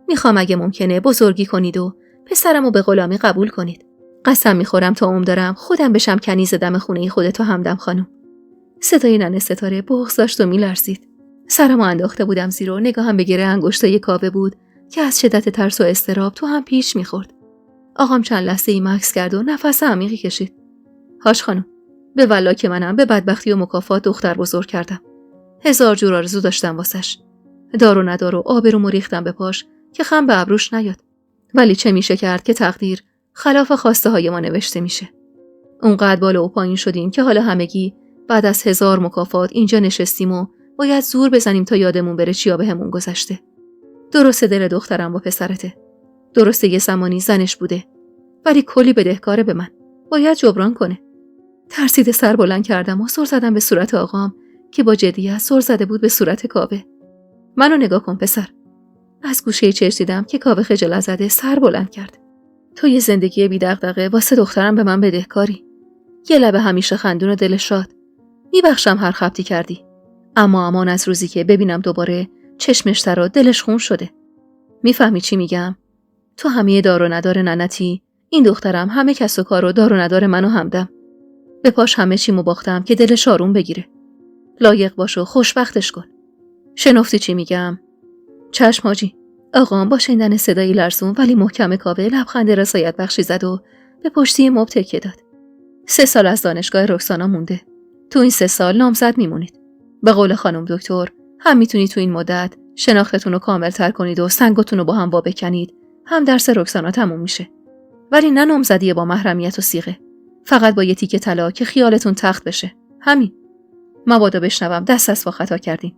میخوام اگه ممکنه بزرگی کنید و پسرمو به غلامی قبول کنید. قسم میخورم تا عمر دارم خودم بشم کنیز دم خونه خودتو همدم خانم. صدای ننه ستاره بغض داشت و میلرزید. سرمو انداخته بودم زیر و نگاهم به گره انگشتای کاوه بود که از شدت ترس و اضطراب تو هم پیش میخورد. آقام چند لحظه ای مکث کرد و نفس عمیقی کشید. هاش خانم، به والله که منم به بدبختی و مکافات دختر بزرگ کردم. 1000 جور آرزو داشتم واسش. دار و ندار و آبرومو ریختم به پاش که خم به ابروش نیاد. ولی چه میشه کرد که تقدیر خلاف خواسته های ما نوشته میشه. اونقدر بالا و پایین شدیم که حالا همگی بعد از 1000 مکافات اینجا نشستیم و باید زور بزنیم تا یادمون بره چیا بهمون گذشته. درسته دل دخترم با پسرته. درسته یه زمانی زنش بوده. ولی کلی بدهکاره به من. باید جبران کنه. ترسیده سر بلند کردم و سر زدم به صورت آقام که با جدیت سر زده بود به صورت کاوه. منو نگاه کن پسر. از گوشه چشم دیدم که کاوه خجالت زده سر بلند کرد. تو یه زندگی بی دغدغه واسه دخترم به من بدهکاری. یه لب همیشه خندون و دل شاد. میبخشم هر خبطی کردی. اما امان از روزی که ببینم دوباره چشمش تر و دلش خون شده. میفهمی چی میگم؟ تو همه دار و ندار ننتی، این دخترم همه کس و کار و دار و ندار منو همدم. به پاش همه چیمو باختم که دلش آروم بگیره. لایق باش و خوشبختش کن. شنفتی چی میگم؟ چشم حاجی. آقام با شنیدن صدای لرزون ولی محکم کاوه لبخند رضایت بخشی زد و به پشتی مبل تکیه داد. 3 سال از دانشگاه رکسانا مونده. تو این 3 سال نامزد میمونید. به قول خانم دکتر هم میتونید تو این مدت شناختتون رو کامل‌تر کنید و سنگتون رو با هم وا بکنید، هم درس رکسانا تموم میشه. ولی نه نامزدی با محرمیت و صیغه. فقط با یه تیکه طلا که خیالتون تخت بشه. همین. مبادا بشنوم دست از خطا کردین.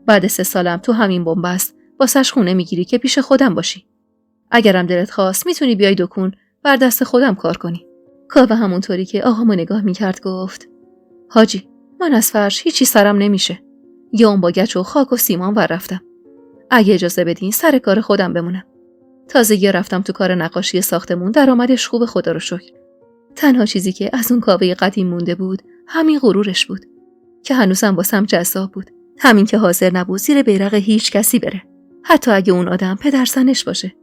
بعد 3 سالم تو همین بنبست واسش خونه میگیری که پیش خودم باشی. اگرم دلت خواست میتونی بیای دکون بر دست خودم کار کنی. کاوه همونطوری که آقامو نگاه میکرد گفت حاجی، من از فرش هیچی سرم نمیشه. یا اون با گچ و خاک و سیمان ور رفتم. اگه اجازه بدین سر کار خودم بمونم. تازگی رفتم تو کار نقاشی ساختمون، درآمدش خوب خدا رو شکر. تنها چیزی که از اون کاوه قدیم مونده بود همین غرورش بود که هنوزم واسم جذاب بود. همین که حاضر نبود زیر بیرق هیچ کسی بره، حتی اگه اون آدم پدرسنش باشه.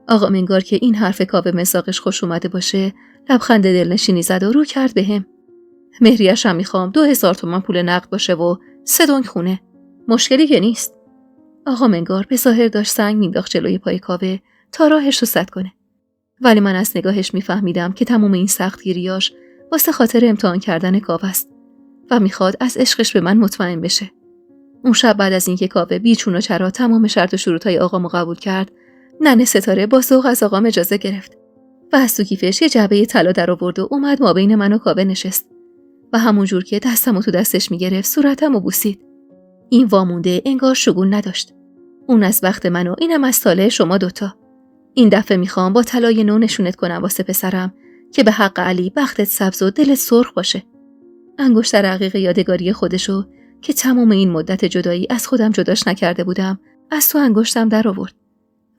آقا انگار که این حرف کاوه مزاقش خوش اومده باشه، لبخند دلنشینی زد و رو کرد بهم. مهریه‌ش هم میخوام 2000 تومان پول نقد باشه و 3 دنگ خونه. مشکلی که نیست. آقا انگار به ظاهر داشت سنگ مینداخت جلوی پای کاوه تا راهش رو سد کنه. ولی من از نگاهش میفهمیدم که تمام این سختگیریاش واسه خاطر امتحان کردن کاوه است و میخواد از عشقش به من مطمئن بشه. اون شب بعد از اینکه کاوه بیچون و چرا تمام شرط و شروطای آقامو قبول کرد، ننه ستاره با ذوق از آقام اجازه گرفت و از تو کیفش یه جعبه طلا در آورد و اومد ما بین من و کاوه نشست و همون جور که دستمو تو دستش میگرفت صورتمو بوسید. این وامونده انگار شگون نداشت. اون از وقت من و اینم از ساله شما دوتا. این دفعه میخوام با طلای نو نشونت کنم واسه پسرم که به حق علی بختت سبز و دلت سرخ باشه. انگشتر رقیق یادگاری خودشو که تمام این مدت جدایی از خودم جداش نکرده بودم از تو انگشتم در آورد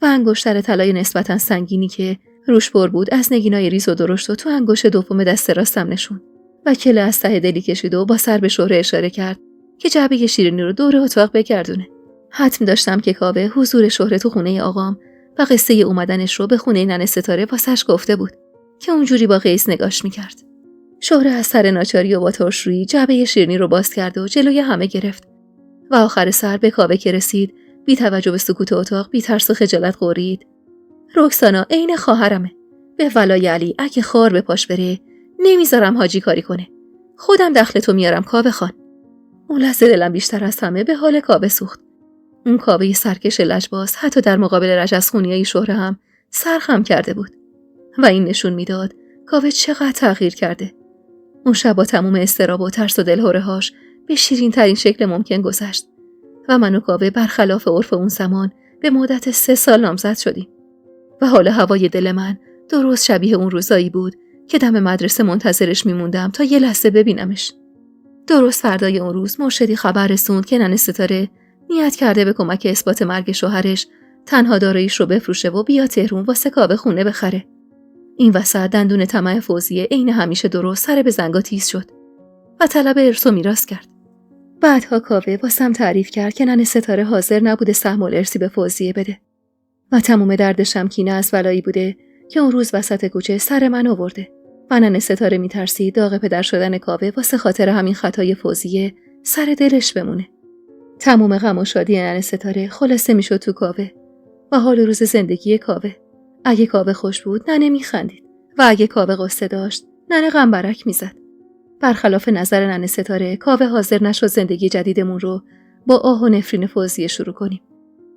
و انگشتر طلای نسبتا سنگینی که روش پر بود از نگینای ریز و درشت و تو انگشت دوم دست راستم نشون و کله از ته دلی کشید و با سر به شهره اشاره کرد که جعبه شیرینی رو دور اتاق بگردونه. حتم داشتم که کاوه حضور شهره تو خونه آقام و قصه اومدنش رو به خونه ننه ستاره واسش گفته بود که اونجوری با قیس نگاش میکرد. شهره از سر ناچاری و با ترشرویی جعبه شیرینی رو باز کرد و جلوی همه گرفت و آخر سر به کاوه که رسید بی توجه به سکوت اتاق بی ترس و خجالت غرید: رکسانا عین خواهرمه. به ولای علی اگه خار به پاش بره نمیذارم حاجی کاری کنه. خودم دخلتو میارم کاوه خان. اون لحظه دلم بیشتر از همه به حال کاوه سوخت. اون کاوه سرکش لجباز حتی در مقابل رجزخونیای شهره هم سرخم کرده بود و این نشون میداد کاوه چقدر تغییر کرده. اون شب با تموم اضطراب و ترس و دلهره‌هاش به شیرین ترین شکل ممکن گذشت و من و کاوه برخلاف عرف اون زمان به مدت 3 سال نامزد شدیم و حال هوای دل من درست شبیه اون روزایی بود که دم مدرسه منتظرش میموندم تا یه لحظه ببینمش. درست فردای اون روز مرشدی خبر رسوند که ننه ستاره نیت کرده به کمک اثبات مرگ شوهرش تنها داراییش رو بفروشه و بیا تهرون واسه کاوه خونه بخره. این وسط دندون طمع فوزیه عین همیشه درست سر به زنگا تیز شد و طلب ارث و میراث کرد. بعدها کاوه واسم تعریف کرد که ننه ستاره حاضر نبوده سهم الارثی به فوزیه بده و تموم دردشم کینه از ولایی بوده که اون روز وسط کوچه سر من آورده و ننه ستاره میترسید داغ پدر شدن کاوه واسه خاطر همین خطای فوزیه سر دلش بمونه. تموم غم و شادی ننه ستاره خلاصه میشد تو کاوه و حال روز زندگی کاوه. اگه کاوه خوش بود ننه میخندید و اگه کاوه قصه داشت ننه غمبرک میزد. برخلاف نظر ننه ستاره کاوه حاضر نشد زندگی جدیدمون رو با آه و نفرین فوزیه شروع کنیم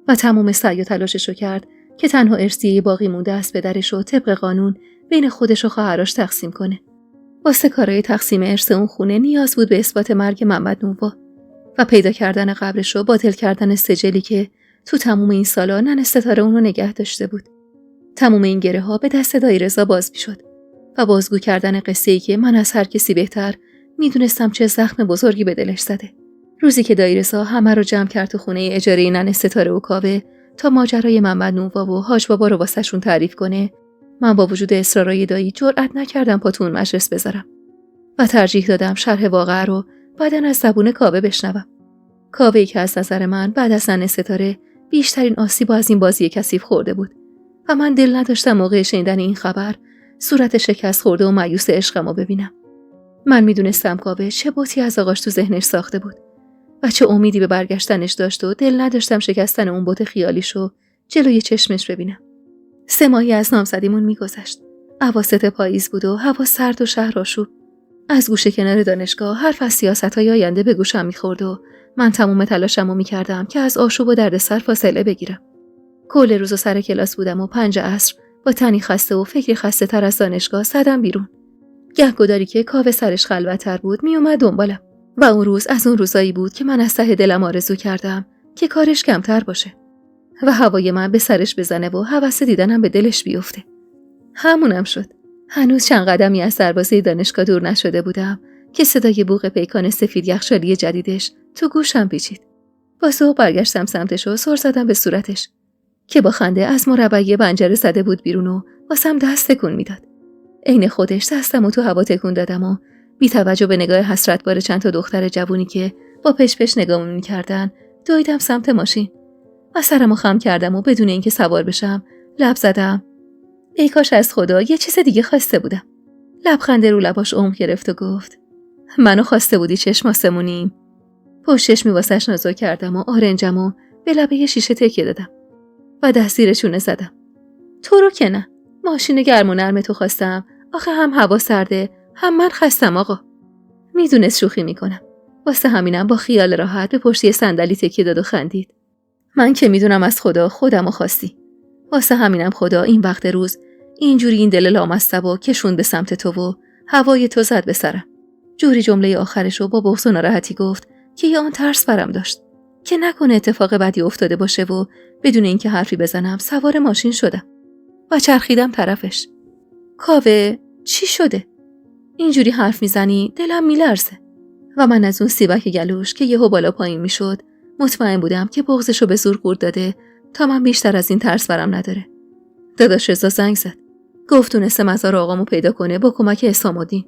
و تمام سعی و تلاششو کرد که تنها ارثیه باقی مونده از پدرش رو طبق قانون بین خودش و خواهرش تقسیم کنه. واسه کارای تقسیم ارث اون خونه نیاز بود به اثبات مرگ محمد نووا و پیدا کردن قبرش و باطل کردن سجلی که تو تموم این سالا ننه ستاره اون رو نگه داشته بود. تموم این گره ها به دست دایرزا باز میشد و بازگو کردن قصه‌ای که من از هر کسی بهتر میدونستم چه زخم بزرگی به دلش زده. روزی که دایرزا همه رو جمع کرد تو خونه اجاره ننه ستاره و کاوه تا ماجرای محمد نووا و حاج بابا رو واسهشون تعریف کنه، من با وجود اصرارای دایی جرئت نکردم پا تو اون مجلس بذارم و ترجیح دادم شرح واقعه رو بعدن از زبون کاوه بشنوم. کاوه‌ای که از نظر من بعد از ننه ستاره بیشترین آسیب از این بازی کثیف خورده بود و من دل نداشتم موقع شنیدن این خبر صورت شکست خورده و مایوس عشقمو ببینم. من میدونستم کاوه چه بوتی از آغاش تو ذهنش ساخته بود و چه امیدی به برگشتنش داشت و دل نداشتم شکستن اون بوت خیالیشو جلوی چشمش ببینم. 3 ماهی از نامزدیمون میگذشت. اواسط پاییز بود و هوا سرد و شهر آشوب. از گوشه کنار دانشگاه حرف از سیاست‌های آینده به گوشم میخورد و من تمام تلاشمو میکردم که از آشوب و دردسر فاصله بگیرم. کل روز و سر کلاس بودم و 5 عصر با تنی خسته و فکری خسته تر از دانشگاه زدم بیرون. گهگداری که کاوه سرش خلوت‌تر بود میومد دنبالم و اون روز از اون روزایی بود که من از ته دلم آرزو کردم که کارش کمتر باشه و هوای من به سرش بزنه و هوس دیدنم به دلش بیفته. همونم شد. هنوز چند قدمی از دروازه دانشگاه دور نشده بودم که صدای بوق پیکان سفید یخچالی جدیدش تو گوشم پیچید. با ذوق برگشتم سمتش و سر زدم به صورتش که با خنده از مربع پنجره زده بود بیرون و واسم دست تکون میداد. عین خودش دستمو تو هوا تکون دادم و بی توجه به نگاه حسرتبار چند تا دختر جوونی که با پش نگامون می‌کردن دویدم سمت ماشین و سرمو خم کردم و بدون اینکه سوار بشم لب زدم: ای کاش از خدا یه چیز دیگه خواسته بودم. لبخند رو لباش عمق گرفت و گفت: منو خواسته بودی چشم آسمونیم. پشت چشمی واسش نازو کردم و آرنجمو به لبه شیشه تکیه دادم و دست زیر چونه زدم. تو رو که نه، ماشین گرم و نرم تو خواستم. آخه هم هوا سرده هم من خستم آقا. میدونست شوخی میکنم. واسه همینم با خیال راحت به پشتی صندلی تکیه داد و خندید. من که میدونم از خدا خودمو خواستی. واسه همینم خدا این وقت روز اینجوری این دل لامصبا کشون به سمت تو و هوای تو زد به سرم. جوری جمله آخرشو با بغض و ناراحتی گفت که یه آن ترس برم داشت که نکنه اتفاق بدی افتاده باشه و بدون اینکه حرفی بزنم سوار ماشین شدم و چرخیدم طرفش. کاوه چی شده؟ اینجوری حرف میزنی دلم میلرزه. و من از اون سیبک گلوش که یهو بالا پایین میشد مطمئن بودم که بغضشو به زور قورت داده تا من بیشتر از این ترس برم نداره. داداش رضا زنگ زد. گفت تونسته مزار آقامو پیدا کنه با کمک حسام الدین.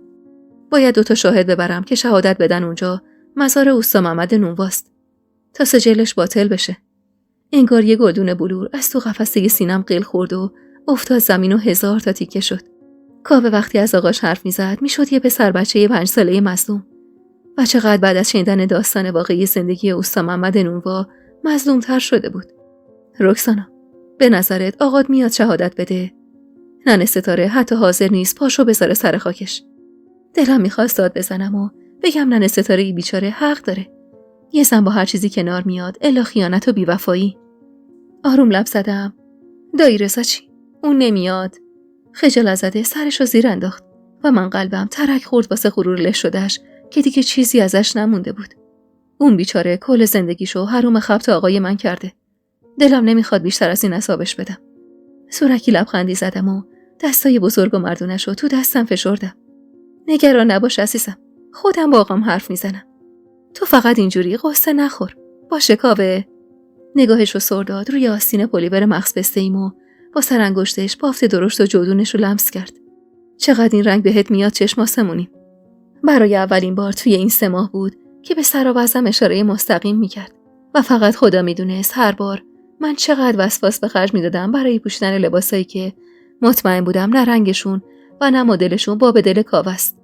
باید 2 شاهد ببرم که شهادت بدن اونجا مزار اوستا محمد نونواست تا سجلش باطل بشه. انگار یه گلدون بلور از تو قفسه سینم قیل خورد و افتاد زمین و 1000 تا تیکه شد. کاوه وقتی از آقاش حرف میزد میشد یه پسر بچه 5 ساله مظلوم. و چقدر بعد از شنیدن داستان واقعی زندگی اوستا محمد نونوا مظلوم‌تر شده بود. رکسانا، به نظرت آقات میاد شهادت بده؟ ننه ستاره حتی حاضر نیست پاشو بذاره سر خاکش. دلم میخواست داد بزنم و بگم ننه ستاره ای بیچاره حق داره. یه زن با هر چیزی کنار میاد الا خیانت و بیوفایی. آروم لب زدم. دایی رضا چی؟ اون نمیاد. خجالت زده سرشو زیر انداخت و من قلبم ترک خورد واسه غرور له شدهش که دیگه چیزی ازش نمونده بود. اون بیچاره کل زندگیشو حروم خبط آقای من کرده. دلم نمیخواد بیشتر از این عذابش بدم. سورکی لبخندی زدم و دستای بزرگ و مردونشو تو دستم فشردم. نگران نباش عزیزم. خودم با آقام حرف میزنم. تو فقط اینجوری قصه نخور. باشه کاوه. نگاهشو سر داد روی آستین پلیور مغز پسته‌ایم و با سرانگشتش بافت درشت و جودونشو لمس کرد. چقدر این رنگ بهت میاد چشم آسمونی. برای اولین بار توی این 3 ماه بود که به سر و وضعم اشاره مستقیم میکرد و فقط خدا میدونست هر بار من چقدر وسواس به خرج میدادم برای پوشیدن لباسایی که مطمئن بودم نه رنگشون و نه مدلشون با به دل کاوه است.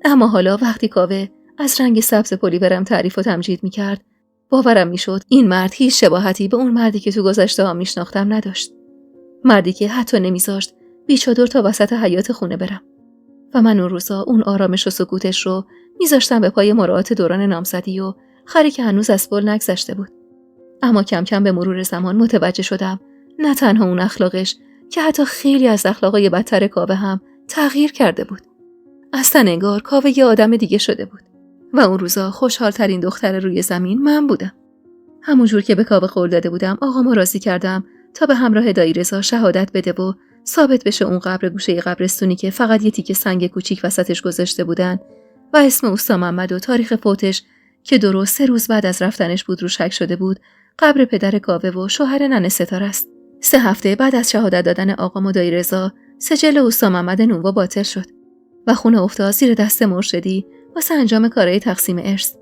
اما حالا وقتی کاوه از رنگ سبز پلیورم تعریف و تمجید میکرد باورم میشد این مرد هیچ شباهتی به اون مردی که تو گذشته ها میشناختم نداشت. مردی که حتی نمیذاشت بیچادر تا وسط حیاط خونه برم. و من اون روزا اون آرامش و سکوتش رو میذاشتم به پای مراعات دوران نامزدی و خری که هنوز از پل نگذشته بود. اما کم کم به مرور زمان متوجه شدم نه تنها اون اخلاقش که حتی خیلی از اخلاقای بدتر کاوه هم تغییر کرده بود. اصلا انگار کاوه یه آدم دیگه شده بود. و اون روزا خوشحالترین دختر روی زمین من بودم. همونجور که به کاوه قول داده بودم آقامو راضی کردم تا به همراه دایی رضا شهادت بده و ثابت بشه اون قبر گوشه قبرستونی که فقط یه تیکه سنگ کوچیک وسطش گذاشته بودن و اسم اوستا محمد و تاریخ فوتش که درست 3 روز بعد از رفتنش بود روش حک شده بود قبر پدر کاوه و شوهر ننه ستاره است. 3 هفته بعد از شهادت دادن آقام و دایی رضا سجل اوستا محمد نونوا باطل شد و خونه افتاد زیر دست مرشدی واسه انجام کارهای تقسیم ارث.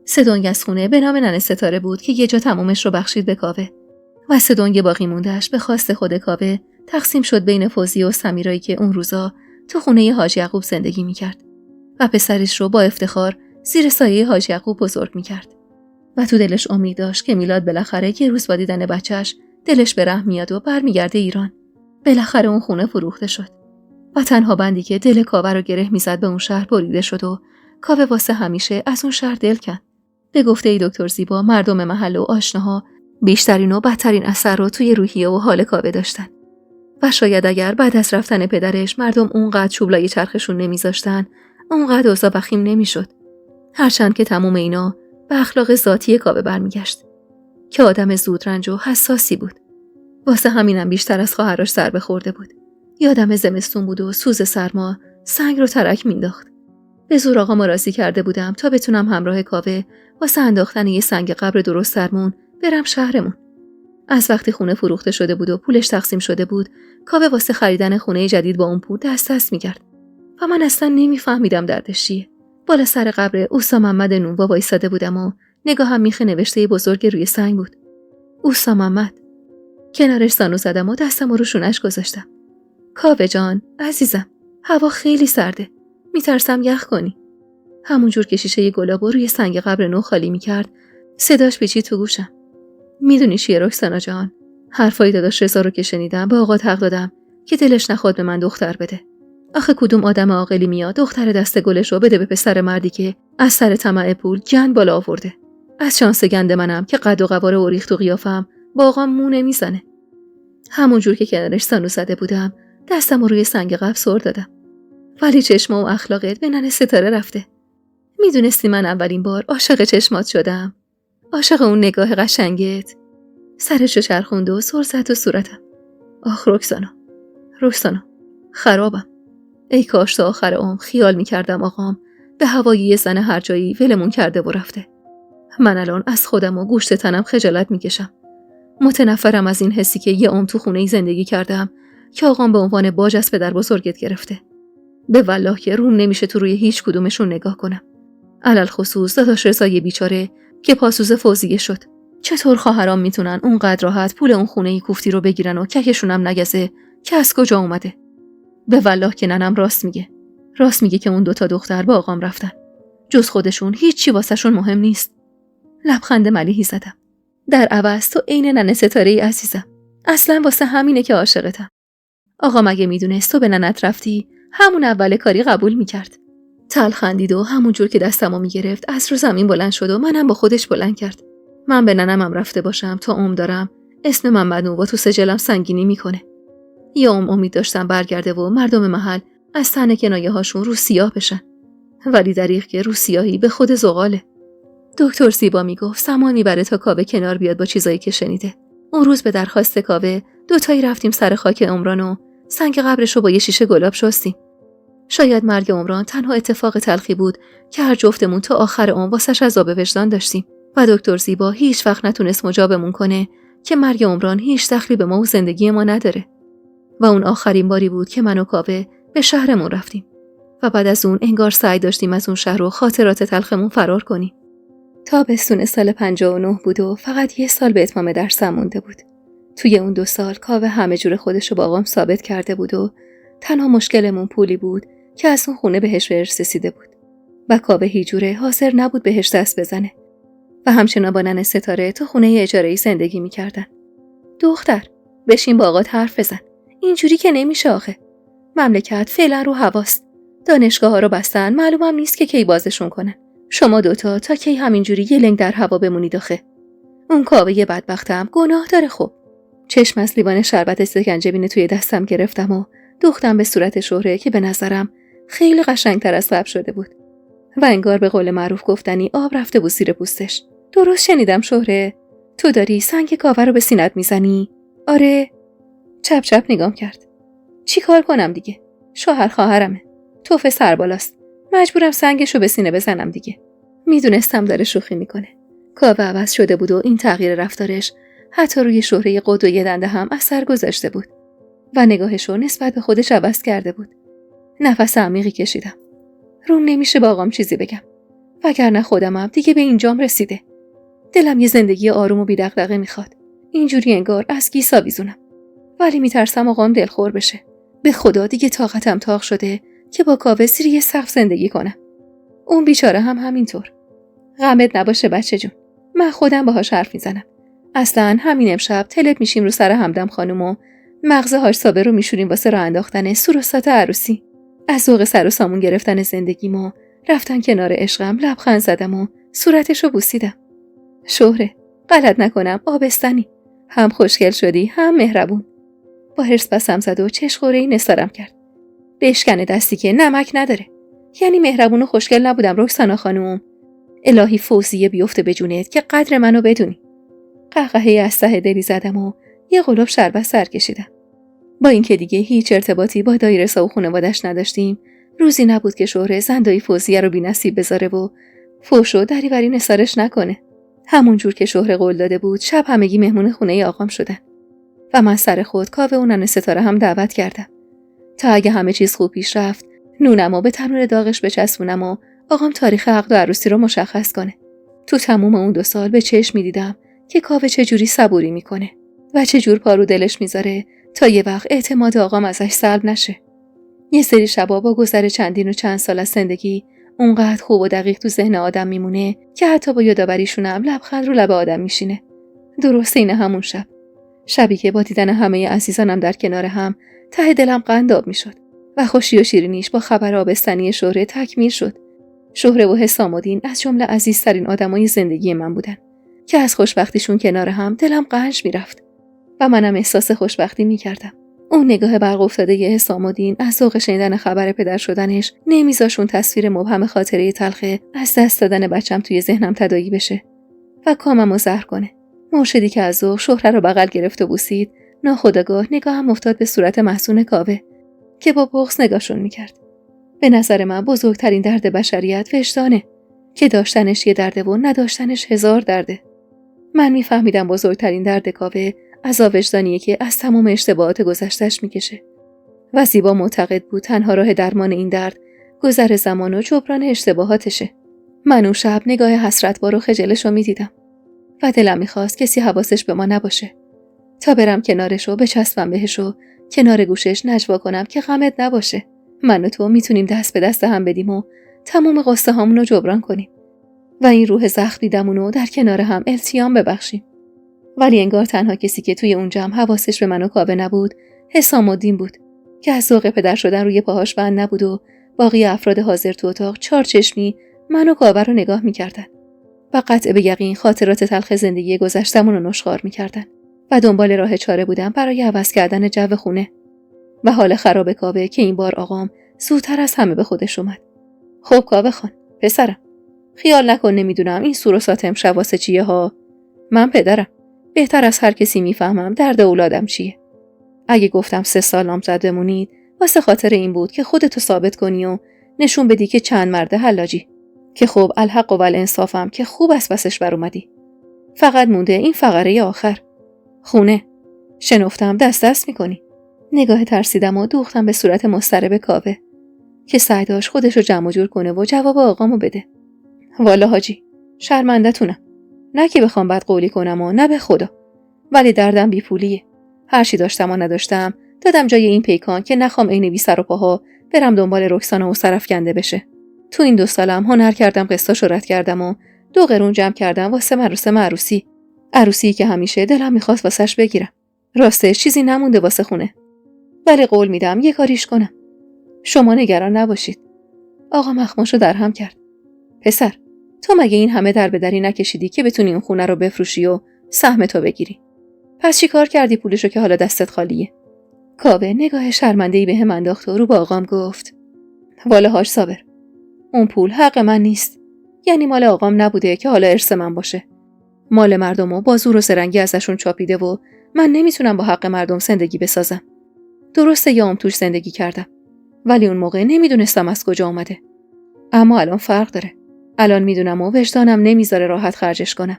3 دنگ از خونه به نام ننه ستاره بود که یه جا تمومش رو بخشید به کاوه و 3 دنگ باقی موندهش به خواست خود کاوه تقسیم شد بین فوزی و سمیرایی که اون روزا تو خونه حاج یعقوب زندگی میکرد و پسرش رو با افتخار زیر سایه حاج یعقوب بزرگ میکرد و تو دلش امید داشت که میلاد بالاخره یه روز با دیدن بچهش دلش به رحم میاد و برمیگرده ایران. بالاخره اون خونه فروخته شد و تنها بندی که دل کاوه رو گره میزد به اون شهر بریده شد و کاوه واسه همیشه از اون شهر دل کند. به گفته ای دکتر زیبا مردم محل و آشناها بیشترین و بدترین اثر رو توی روحیه و حال کاوه داشتن. و شاید اگر بعد از رفتن پدرش مردم اونقدر چوبلای چرخشون نمیذاشتن اونقدر اوضاع وخیم نمیشد. هرچند که تموم اینا به اخلاق ذاتی کاوه برمیگشت که آدم زودرنج و حساسی بود. واسه همینم بیشتر از خواهرش ضربه خورده بود. یادم زمستون بود و سوز سرما سنگ رو ترک مینداخت. به زور آقامو راضی کرده بودم تا بتونم همراه کاوه واسه انداختن یه سنگ قبر درست درمون برم شهرمون. از وقتی خونه فروخته شده بود و پولش تقسیم شده بود کاوه واسه خریدن خونه جدید با اون پول دست می‌کرد و من اصلا نمیفهمیدم دردش چیه. بالا سر قبر اوستا محمد نونوا وایساده بودم و نگاهم میخه نوشته بزرگ روی سنگ بود. اوستا محمد. کنارش زانو زدم و دستم رو شونش گذاشتم. کاوه جان عزیزم هوا خیلی سرده. میترسم یخ کنی. همونجور که شیشه گلابو روی سنگ قبر نو خالی میکرد صداش پیچید تو گوشم. میدونی چیه رکسانا جان؟ حرفای داداش رضا رو که شنیدم به آقا حق دادم که دلش نخواد به من دختر بده. آخه کدوم آدم عاقلی میاد دختر دست گلش رو بده به پسر مردی که از سر طمع پول گند بالا آورده. از شانس گند منم که قد و قواره و ریخت و قیافم با آقام مو نمیزنه. همونجور که کنارش زانو زده بودم دستم رو روی سنگ قبر سر دادم. ولی چشم و اخلاقت به ننه ستاره رفته. میدونستی من اولین بار عاشق چشمات شدم. عاشق اون نگاه قشنگت. سرشو چرخوند و سر زد تو صورتم. آخ رکسانا خرابم. ای کاش تا آخر عمر خیال میکردم آقام به هوای یه زن هر جایی ولمون کرده و رفته. من الان از خودم و گوشت تنم خجالت میکشم. متنفرم از این حسی که یه عمر تو خونه‌ای زندگی کردم که آقام به عنوان باج از پدر بزرگت گرفته. به والله که روم نمیشه تو روی هیچ کدومشون نگاه کنم. علل خصوص داداش رضای بیچاره که پاسوز فوزیه شد. چطور خواهرام میتونن اونقدر راحت پول اون خونه‌ای کوفتی رو بگیرن و ککشونم نگزه که از کجا اومده؟ به والله که ننم راست میگه که اون دوتا دختر با آقام رفتن. جز خودشون هیچی واسهشون مهم نیست. لبخند ملیحی زدم. در عوض تو عین ننه ستاره‌ای عزیزم. اصلا واسه همینه که عاشقتم. آقا مگه میدونست تو به ننت رفتی همون اول کاری قبول میکرد. تل خندید و همون جور که دستمو میگرفت از رو زمین بلند شد و منم با خودش بلند کرد. من به ننمم رفته باشم تا عمر دارم اسم ممنوع تو سجلم سنگینی میکنه. یا امید داشتم برگرده و مردم محل از تن کنایه هاشون رو سیاه بشن. ولی دریغ که رو سیاهی به خود زغاله. دکتر زیبا میگفت سامان میبره تا کاوه کنار بیاد با چیزایی که شنیده. اون روز به درخواست کاوه دوتایی رفتیم سر خاک عمران و سنگ قبرشو با یه شیشه گلاب شستیم. شاید مرگ عمران تنها اتفاق تلخی بود که هر جفتمون تا آخر عمر واسش عذاب وجدان داشتیم و دکتر زیبا هیچ وقت نتونست مجابمون کنه که مرگ عمران هیچ دخلی به ما و زندگی ما نداره. و اون آخرین باری بود که من و کاوه به شهرمون رفتیم و بعد از اون انگار سعی داشتیم از اون شهر و خاطرات تلخمون فرار کنیم. تابستون سال 59 بود و فقط یه سال به اتمام درسم مونده بود. توی اون 2 سال کاوه همه جور خودشو با آقام ثابت کرده بود و تنها مشکلمون پولی بود که از اون خونه بهش ورث رسیده بود و کاوه هیجوره حاضر نبود بهش دست بزنه و همچنان با ننه ستاره تو خونه اجاره‌ای زندگی می‌کردن. دختر بشین با آقات حرف بزن. اینجوری که نمیشه آخه. مملکت فعلا رو هواست. دانشگاه‌ها رو بستن، معلومم نیست که کی بازشون کنن. شما دوتا تا کی همینجوری یه لنگ در هوا بمونید آخه؟ اون کاوه بدبختم گناه داره خب. چشم از لیوان شربت سکنجبین توی دستم گرفتم و دوختم به صورت شهره که به نظرم خیلی قشنگتر از قبل شده بود. و انگار به قول معروف گفتنی آب رفته بود زیر پوستش. درست شنیدم شهره؟ تو داری سنگ کاوه رو به سینت میزنی؟ آره. چپ چپ نگام کرد. چی کار کنم دیگه؟ شوهر خواهرمه. توف سربالاست. مجبورم سنگشو به سینه بزنم دیگه. میدونستم داره شوخی میکنه. کاوه عوض شده بود و این تغییر رفتارش حتی روی شهره قد و یه دنده هم اثر گذاشته بود و نگاهشو نسبت به خودش عوض کرده بود. نفس عمیقی کشیدم. روم نمیشه با آقام چیزی بگم. وگرنه خودمم دیگه به اینجام رسیده. دلم یه زندگی آروم و بی دغدغه میخواد. اینجوری انگار از گیسا بیزونم. ولی میترسم آقام دلخور بشه. به خدا دیگه طاقتم تاق شده که با کاوه زیر یه سقف زندگی کنم. اون بیچاره هم همینطور. غمت نباشه بچه جون. من خودم باهاش حرف میزنم. اصلا همین امشب تلپ میشیم رو سر همدم خانم و مغز هاش سابه رو میشوریم واسه راه انداختن سوروسات عروسی. از ذوق سر و سامون گرفتن زندگیمو رفتن کنار عشقم لبخند زدم و صورتشو بوسیدم. شهره غلط نکنم آبستنی. هم خوشگل شدی هم مهربون. با حرص بسم زد و چشخوره‌ای نثارم کرد. بشکنه دستی که نمک نداره. یعنی مهربون و خوشگل نبودم رکسانا خانوم. الهی فوزیه بیفته به جونت که قدر منو بدونی. قهقهه از ته دلی زدم و یه قلوب شربت سر کشیدم. با اینکه دیگه هیچ ارتباطی با دایره‌سا و خانواده‌اش نداشتیم، روزی نبود که شهره زندایی فوزیه رو بی‌نصیب بذاره و فوشو دریوری نثارش نکنه. همون جور که شهره قول داده بود شب همگی مهمون خونه آقام شدن و من سر خود کاوه و ننه ستاره هم دعوت کردم تا اگه همه چیز خوب پیش رفت نونمو به تنور داغش بچسبونم و آقام تاریخ عقد و عروسی رو مشخص کنه. تو تموم اون 2 سال به چشم می‌دیدم که کاوه چجوری صبوری میکنه و چجور پارو دلش میذاره تا یه وقت اعتماد آقام ازش سلب نشه. یه سری شبا با گذر چندین و چند سال از زندگی اونقدر خوب و دقیق تو ذهن آدم میمونه که حتی با یادآوریشونم لبخند رو لب آدم میشینه. درست این همون شبی که با دیدن همه عزیزانم در کنار هم ته دلم قنداب میشد و خوشی و شیرینیش با خبر آبستنی شهره تکمیل شد. شهره و حسام الدین از جمله عزیزترین آدمای زندگی من بودن که از خوشبختیشون کنار هم دلم قنج میرفت و منم احساس خوشبختی میکردم. اون نگاه برق افتاده حسام الدین از ذوق شنیدن خبر پدر شدنش نمیذاشون تصویر مبهم خاطره تلخ از دست دادن بچم توی ذهنم تداعی بشه و کاممو زهر کنه. مرشدی که از ذوق شهره رو بغل گرفت و بوسید، ناخودآگاه نگاهم افتاد به صورت محزون کاوه که با بغض نگاهشون میکرد. به نظر من بزرگترین درد بشریت وجدانه که داشتنش یه درده و نداشتنش هزار درده. من میفهمیدم بزرگترین درد کاوه عذاب وجدانیه که از تمام اشتباهات گذشتش میکشه و زیبا معتقد بود تنها راه درمان این درد گذر زمان و جبران اشتباهاتشه. من اون شب نگاه حسرتبار و خجلش رو میدیدم و دلم میخواست کسی حواسش به ما نباشه تا برم کنارش و بچسبم بهش و کنار گوشش نجوا کنم که غمت نباشه. من و تو میتونیم دست به دست هم بدیم و تمام قصه هامون رو جبران کنیم و این روح زخم دیدمون رو در کنار هم التیام ببخشیم. ولی انگار تنها کسی که توی اون جمع حواسش به من و کاوه نبود حسام الدین بود که از ذوق پدر شدن روی پاهاش بند نبود و باقی افراد حاضر تو اتاق چار چشمی من و کاوه رو نگاه میکردن و قطع به یقین خاطرات تلخ زندگی گذشتمون رو نشخوار میکردن و دنبال راه چاره بودم برای عوض کردن جو خونه و حال خراب کاوه که این بار آقام زودتر از همه به خودش اومد. خب کاوه خان، پسرم، خیال نکن نمیدونم این سور و سات امشب واسه چیه ها. من پدرم، بهتر از هر کسی میفهمم درد اولادم چیه. اگه گفتم 3 سال نامزد بمونید واسه خاطر این بود که خودتو ثابت کنی و نشون بدی که چند مرده حلاجی، که خب الحق و الانصافم که خوب از پسش بر اومدی. فقط مونده این فقره آخر، خونه. شنفتم دست میکنی. نگاه ترسیدم و دوختم به صورت مضطرب کاوه که سعی داشت خودشو جمع جور کنه و جواب آقامو بده. والا حاجی، شرمنده‌تونم. نه که بخوام بد قولی کنم و نه به خدا، ولی دردم بی پولیه. هر چی داشتم و نداشتم دادم جای این پیکان که نخوام عین بی سر و پاها برم دنبال رکسانا و سرفکنده بشه. تو این 2 سالم هنر کردم، قسطاشو رد کردم و 2 قرون جمع کردم واسه مراسم عروسی که همیشه دلم میخواست واسش بگیرم. راستش چیزی نمونده واسه خونه، ولی قول میدم یه کاریش کنم. شما نگران نباشید. آقا مخماشو در هم کرد. پسر، تو مگه این همه در به دری نکشیدی که بتونی اون خونه رو بفروشی و سهم تو بگیری؟ پس چی کار کردی پولشو که حالا دستت خالیه؟ کاوه نگاه شرمنده‌ای بهم انداخت و رو با آقام گفت: والا حاج صابر، اون پول حق من نیست. یعنی مال آقام نبوده که حالا ارث من باشه. مال مردمو با زور و سرنگی ازشون چاپیده و من نمیتونم با حق مردم زندگی بسازم. درسته یام توش زندگی کردم، ولی اون موقع نمیدونستم از کجا اومده. اما الان فرق داره. الان میدونم و وجدانم نمیذاره راحت خرجش کنم.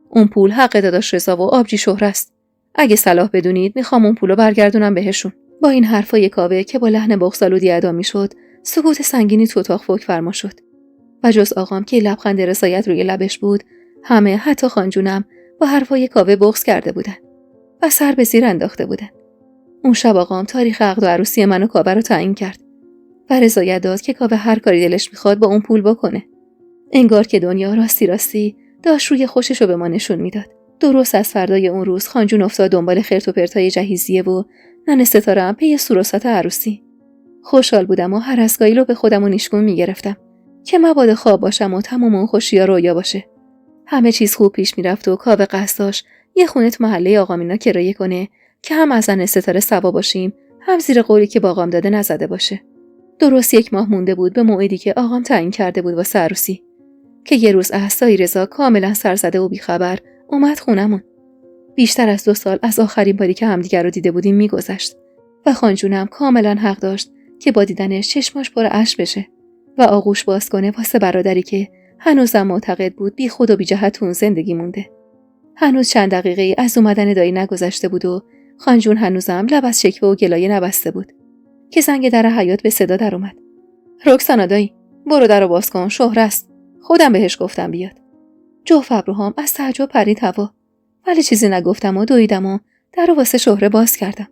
اون پول حق داداش رضا و آبجی شهره است. اگه صلاح بدونید میخوام اون پولو برگردونم بهشون. با این حرفای کاوه که با لحن بغض‌آلودی ادا میشد، سکوت سنگینی تو اتاق فوک فرما شد و جز آقام که لبخند رضایت روی لبش بود، همه حتی خانجونم با حرفای کاوه بغض کرده بودن و سر به زیر انداخته بودن. اون شب آقام تاریخ عقد و عروسی من و کاوه رو تعیین کرد و رضایت داد که کاوه هر کاری دلش میخواد با اون پول بکنه. انگار که دنیا راستی داشت روی خوشش رو به ما نشون میداد. درست از فردای اون روز خانجون افتاد دنبال خرت و پرتای جهیزیه و ننه ستاره هم پی سوروسات عروسی. خوشحال بودم و هر اسگاهی رو به خودم و نیشگون میگرفتم که مبادا خواب باشم و تمام اون خوشی‌ها رویا باشه. همه چیز خوب پیش میرفت و کاوه قصد داشت یه خونه تو محله آقامینا کرایه کنه که هم از ننه ستاره سوا باشیم، هم زیر قولی که با آقام داده نزده باشه. درست 1 ماه مونده بود به موعدی که آقام تعیین کرده بود واسه عروسی که یه روز احسای رضا کاملا سرزده و بیخبر اومد خونمون. بیشتر از 2 سال از آخرین باری که همدیگر رو دیده بودیم میگذشت و خانجونم کاملا حق داشت که با دیدنش چشماش پر اشک بشه و آغوش باز کنه واسه برادری که هنوزم معتقد بود بی خود و بی جهت اون زندگی مونده. هنوز چند دقیقه از اومدن دایی نگذشته بود و خانجون هنوزم لب از شکوه و گلایه نبسته بود که زنگ در حیاط به صدا در اومد. رکسانا دایی، برو درو باز کن، شهره است. خودم بهش گفتم بیاد. جفت ابروهام از تعجب پرید هوا، ولی چیزی نگفتم و دویدم و درو واسه شهره باز کردم.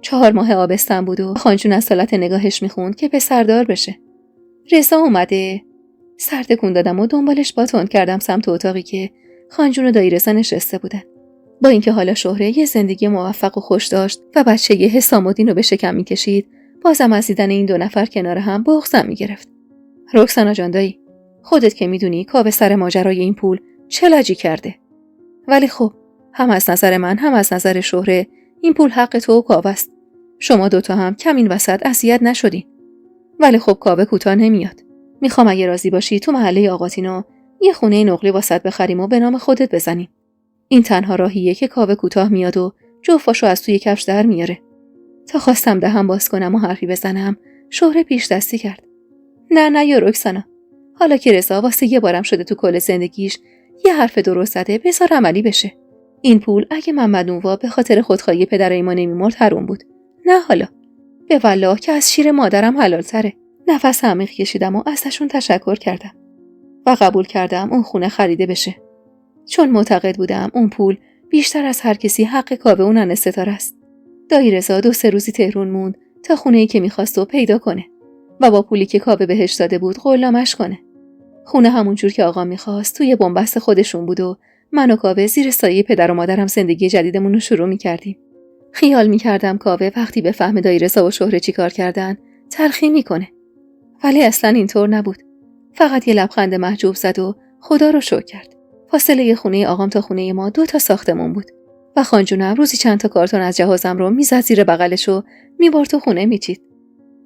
4 ماه آبستن بود و خانجون از حالت نگاهش میخوند که پسردار بشه. رضا اومده. سر تکون دادم و دنبالش باتون کردم سمت اتاقی که خانجون و دایی رضا نشسته بودن. با اینکه حالا شهره یه زندگی موفق و خوش داشت و بچه یه حسام الدین رو به شکم میکشید، بازم از دیدن این 2 نفر کنار هم بغضم میگرفت. رکسانا جان دایی، خودت که میدونی کاوه سر ماجرای این پول چه لجی کرده. ولی خب هم از نظر من هم از نظر شهره این پول حق تو و کاوه است. شما دوتا هم کم این وسط اذیت نشدین. ولی خب کاوه کوتاه نمیاد. میخوام اگه راضی باشی تو محله آقاتینو یه خونه نقلی واسط بخریم و به نام خودت بزنیم. این تنها راهیه که کاوه کوتاه میاد و جوفاشو از توی کفش در میاره. تا خواستم دهن باز کنم و حرفی بزنم، شهره پیش دستی کرد. نه یا رکسانا. حالا که رضا واسه یه بارم شده تو کل زندگیش یه حرف درست زده، بذار عملی بشه. این پول اگه محمد نووا به خاطر خودخواهی پدرای ما نمیمرد حروم بود. نه حالا. به والله که از شیر مادرم حلال تره. نفس عمیق کشیدم و ازشون تشکر کردم و قبول کردم اون خونه خریده بشه. چون معتقد بودم اون پول بیشتر از هر کسی حق کاوه و ننه ستاره است. دایی رضا 2-3 روزی تهران موند تا خونه‌ای که می‌خواست رو پیدا کنه و با پولی که کاوه بهش داده بود قولامش کنه. خونه همون جور که آقا می‌خواست توی بنبست خودشون بود و من و کاوه زیر سایه پدر و مادرم زندگی جدیدمون رو شروع می‌کردیم. خیال می‌کردم کاوه وقتی به فهم دایی رضا و شهره چی کار کردن تلخی می‌کنه. ولی اصلاً اینطور نبود. فقط یه لبخند محجوب زد و خدا رو شکر کرد. فاصله خونه آقام تا خونه ما 2 تا ساختمون بود و خانجونم روزی چند تا کارتون از جهازم رو میزد زیر بغلش و میبرد تو خونه میچید.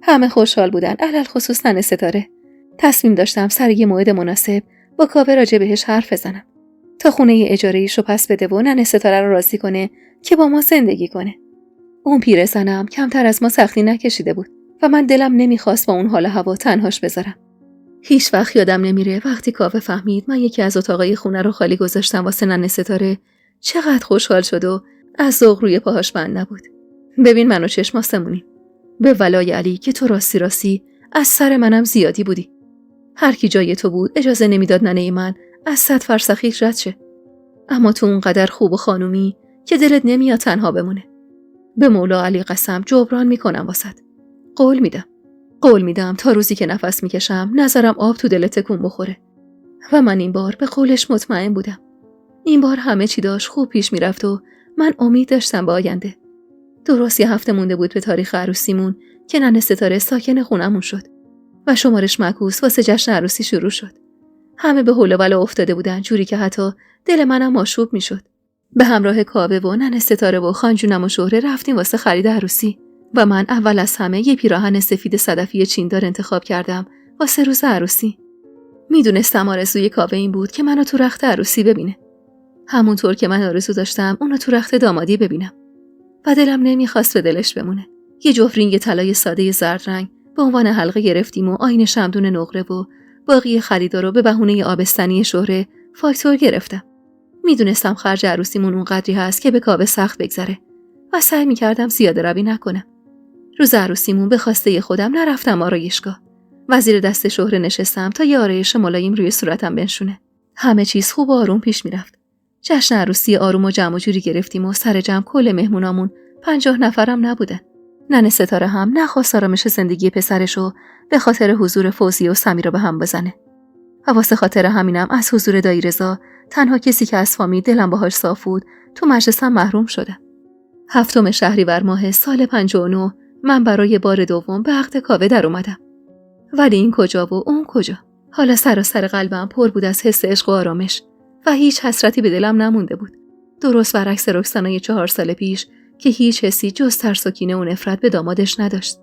همه خوشحال بودن، علل خصوص ننه ستاره. تصمیم داشتم سر یه موعد مناسب با کاوه راجع بهش حرف بزنم تا خونه اجاره‌ایش رو پس بده و ننه ستاره رو راضی کنه که با ما زندگی کنه. اون پیرزنم کمتر از ما سختی نکشیده بود و من دلم نمیخواست با اون حال هوا تنهاش بذارم. هیچ وقت یادم نمیره وقتی کاوه فهمید من یکی از اتاقای خونه رو خالی گذاشتم واسه ننه ستاره چقدر خوشحال شد و از ذوق روی پاهاش بند نبود. ببین منو چشماسمونی. به ولای علی که تو راستی از سر منم زیادی بودی. هر کی جای تو بود اجازه نمیداد ننه من از 100 فرسخی رد شه. اما تو اونقدر خوب و خانومی که دلت نمیاد تنها بمونه. به مولا علی قسم جبران میکنم واسط. قول میدم تا روزی که نفس میکشم نظرم آب تو دلت تکون بخوره. و من این بار به قولش مطمئن بودم. این بار همه چی داشت خوب پیش میرفت و من امید داشتم به آینده. درست 1 هفته مونده بود به تاریخ عروسیمون که ننه ستاره ساکن خونمون شد و شمارش معکوس واسه جشن عروسی شروع شد. همه به هول و ولو افتاده بودن جوری که حتی دل منم آشوب میشد. به همراه کاوه و ننه ستاره و خانجونم و شهره رفتیم واسه خرید عروسی و من اول از همه یه پیراهن سفید صدفی چیندار انتخاب کردم واسه روز عروسی. میدونستم آرزوی کاوه این بود که منو تو رخت عروسی ببینه. همونطور که من آرزو داشتم اونو تو رخت دامادی ببینم. و دلم نمیخواست به دلش بمونه. یه جفت رینگ طلای ساده زرد رنگ به عنوان حلقه گرفتیم و آین شمدون نقره و باقی خریدا رو به بهونه آبستنی شهره فاکتور گرفتم. میدونستم خرج عروسیمون اون قدری هست که به کاوه سخت بگذره و سعی میکردم زیاده روی نکنم. روز عروسیمون به خواسته خودم نرفتم آرایشگاه و زیر دست شهره نشستم تا یه آرایش ملایم روی صورتم بنشونه. همه چیز خوب و آروم پیش میرفت. جشن عروسی آروم و جمع و جوری گرفتیم و سر جمع کل مهمونامون 50 نفرم نبودن. ننه ستاره هم نخواست آرامش زندگی پسرشو به خاطر حضور فوزی و سمیرا به هم بزنه. و واسه خاطر همینم از حضور دایی رضا، تنها کسی که از فامیل دلم باهاش صاف بود، تو مجلسم محروم شدم. 7 شهریور ماه سال 59 من برای بار دوم به عقد کاوه در اومدم. ولی این کجا و اون کجا؟ حالا سراسر قلبم پر بود از حس عشق و آرامش و هیچ حسرتی به دلم نمونده بود. درست برعکس رکسانای 4 سال پیش که هیچ حسی جز ترس و کینه و نفرت به دامادش نداشت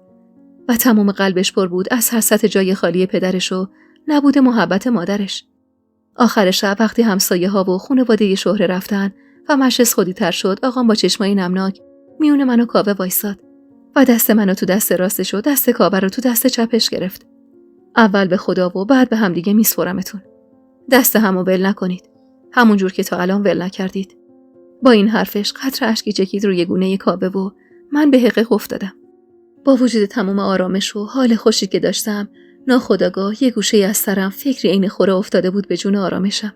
و تمام قلبش پر بود از حسرت جای خالی پدرش و نبود محبت مادرش. آخر شب وقتی همسایه ها و خانواده شهره رفتن و مجلس خودی تر شد، آقام با چشمای نمناک میون من و کاوه وایساد و دست منو تو دست راستش و دست کاوه رو تو دست چپش گرفت. اول به خدا و بعد به همدیگه میسپرمتون. دست همو ول نکنید. همون جور که تا الان ول نکردید. با این حرفش قطره اشکی چکید روی گونه کاوه و من به حقیق افتادم. با وجود تمام آرامش و حال خوشی که داشتم، ناخودآگاه یه گوشه از سرم فکری عین خوره افتاده بود به جون آرامشم.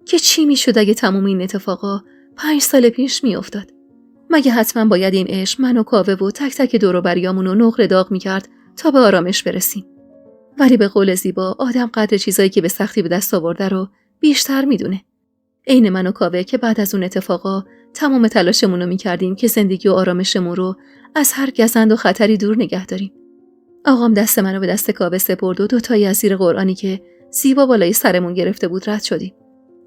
که چی میشد اگه تمام این اتفاقا 5 سال پیش میافتاد؟ مگه حتما باید این عشق من و کاوه و تک تک دور و بریامونو نقره داغ میکرد تا به آرامش برسیم؟ ولی به قول زیبا آدم قدر چیزایی که به سختی به دست آورده رو بیشتر میدونه. عین من و کاوه که بعد از اون اتفاقا تمام تلاشمون رو میکردیم که زندگی و آرامشمون رو از هر گزند و خطری دور نگه داریم. آقام دست منو به دست کاوه سپرد و 2 تایی از زیر قرآنی که زیبا بالای سرمون گرفته بود رد شدیم